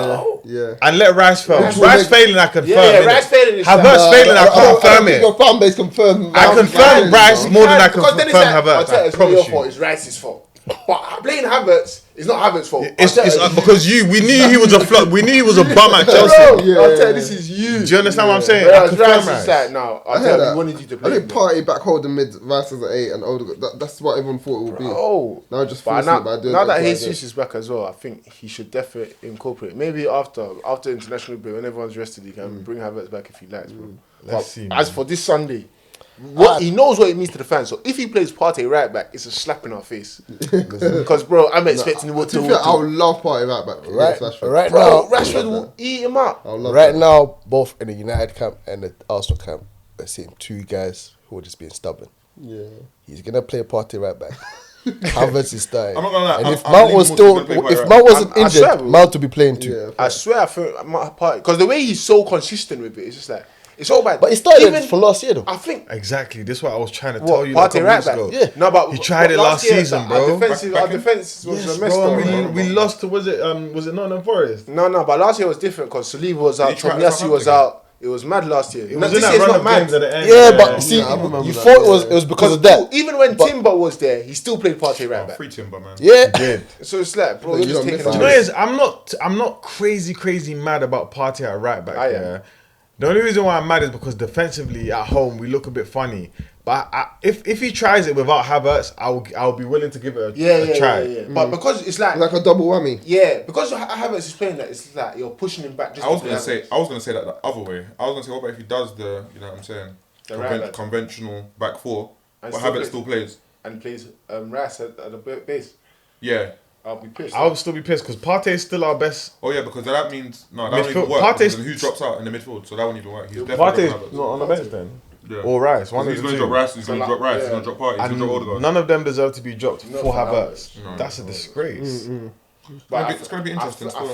Yeah. and let Rice fail. Rice Rice failing, I confirm. Yeah, innit? Rice failing is Havertz fine. failing, I don't confirm think it. your fan base confirm. I confirm Rice more than I can Because then confirm it's like, Havertz. I'll tell you, I it's not your promise fault. you. It's Rice's fault. But playing Havertz is not Havertz's fault. It's I'll tell you. because we knew he was a flop. We knew he was a bum at Bro, Chelsea. I'll tell you, this is you. Do you understand what I'm saying? I Whereas confirm Rice Rice. is like, no, I'll I heard tell you, that. we wanted you to I play. think Partey back holding mid, Rice as an 8 and Odegaard. That's what everyone thought it would be. Oh, Now just but forcing it by doing now that X, Y, Jesus Z. is back as well, I think he should definitely incorporate. Maybe after international break, when everyone's rested, he can bring Havertz back if he likes, bro. Let's But see, as man. for this Sunday, he knows what it means to the fans. So if he plays Partey right back, it's a slap in our face. Because bro, I'm expecting him To be fair, I would love Partey right back. Right, against Rashford. right Bro, now, Rashford will eat him up. I would love right that. now, both in the United camp and the Arsenal camp, we're seeing two guys who are just being stubborn. Yeah. He's gonna play a party right back. Havertz is starting. I'm not gonna lie, And I'm- if I'm Mount leaning was more still, to the play if right Mount wasn't I swear, injured, bro. Mount would be playing too. Yeah. I swear, I think Partey, because the way he's so consistent with it, it's just like it's all bad. But he started Even- from last year though. I think. Exactly. This is what I was trying to What, tell you like a Partey couple right weeks back? ago. Yeah. No, but He tried it last year, season, our bro. defense Back in- was Yes, a mess, bro. though. We lost to was it Nottingham Forest? No, but last year was different because Saliba was out, He tried Tomiyasu was Southampton. out. It was mad last year. It No, was in this that year's run not of mad. games at the end. Yeah, but see, I remember you that, thought yeah. it was because of Because that. even when But- Timber was there, he still played Partey right back. Free Timber, man. Yeah, Did. So it's like, bro, You you're just don't taking miss a You know, out. is I'm not crazy mad about Partey at right back. I am. Yeah. The only reason why I'm mad is because defensively at home we look a bit funny. But if he tries it without Havertz, I'll be willing to give it a try. Yeah. But because it's like, Like a double whammy. because Havertz is playing that, it's like you're pushing him back. Just I was to gonna play say that the other way. I was gonna say, what about if he does the, you know what I'm saying? The right back. conventional back four, And but still Havertz plays- still plays. And plays Rice at the base. Yeah. I'll be pissed. I would still be pissed because Partey is still our best. Oh yeah, because that means that won't Midfield- even work. Partey's- Because then who drops out in the midfield? So that won't even work. He's definitely Partey's gonna have not on the bench then. Yeah. Or Rice. One He's of going the to two. drop Rice. He's going to drop Rice. He's Yeah. going to drop Partey. He's going to drop Odegaard. None of them deserve to be dropped No, for for Havertz. Havertz. That's a disgrace. But It's going to be interesting. I still. feel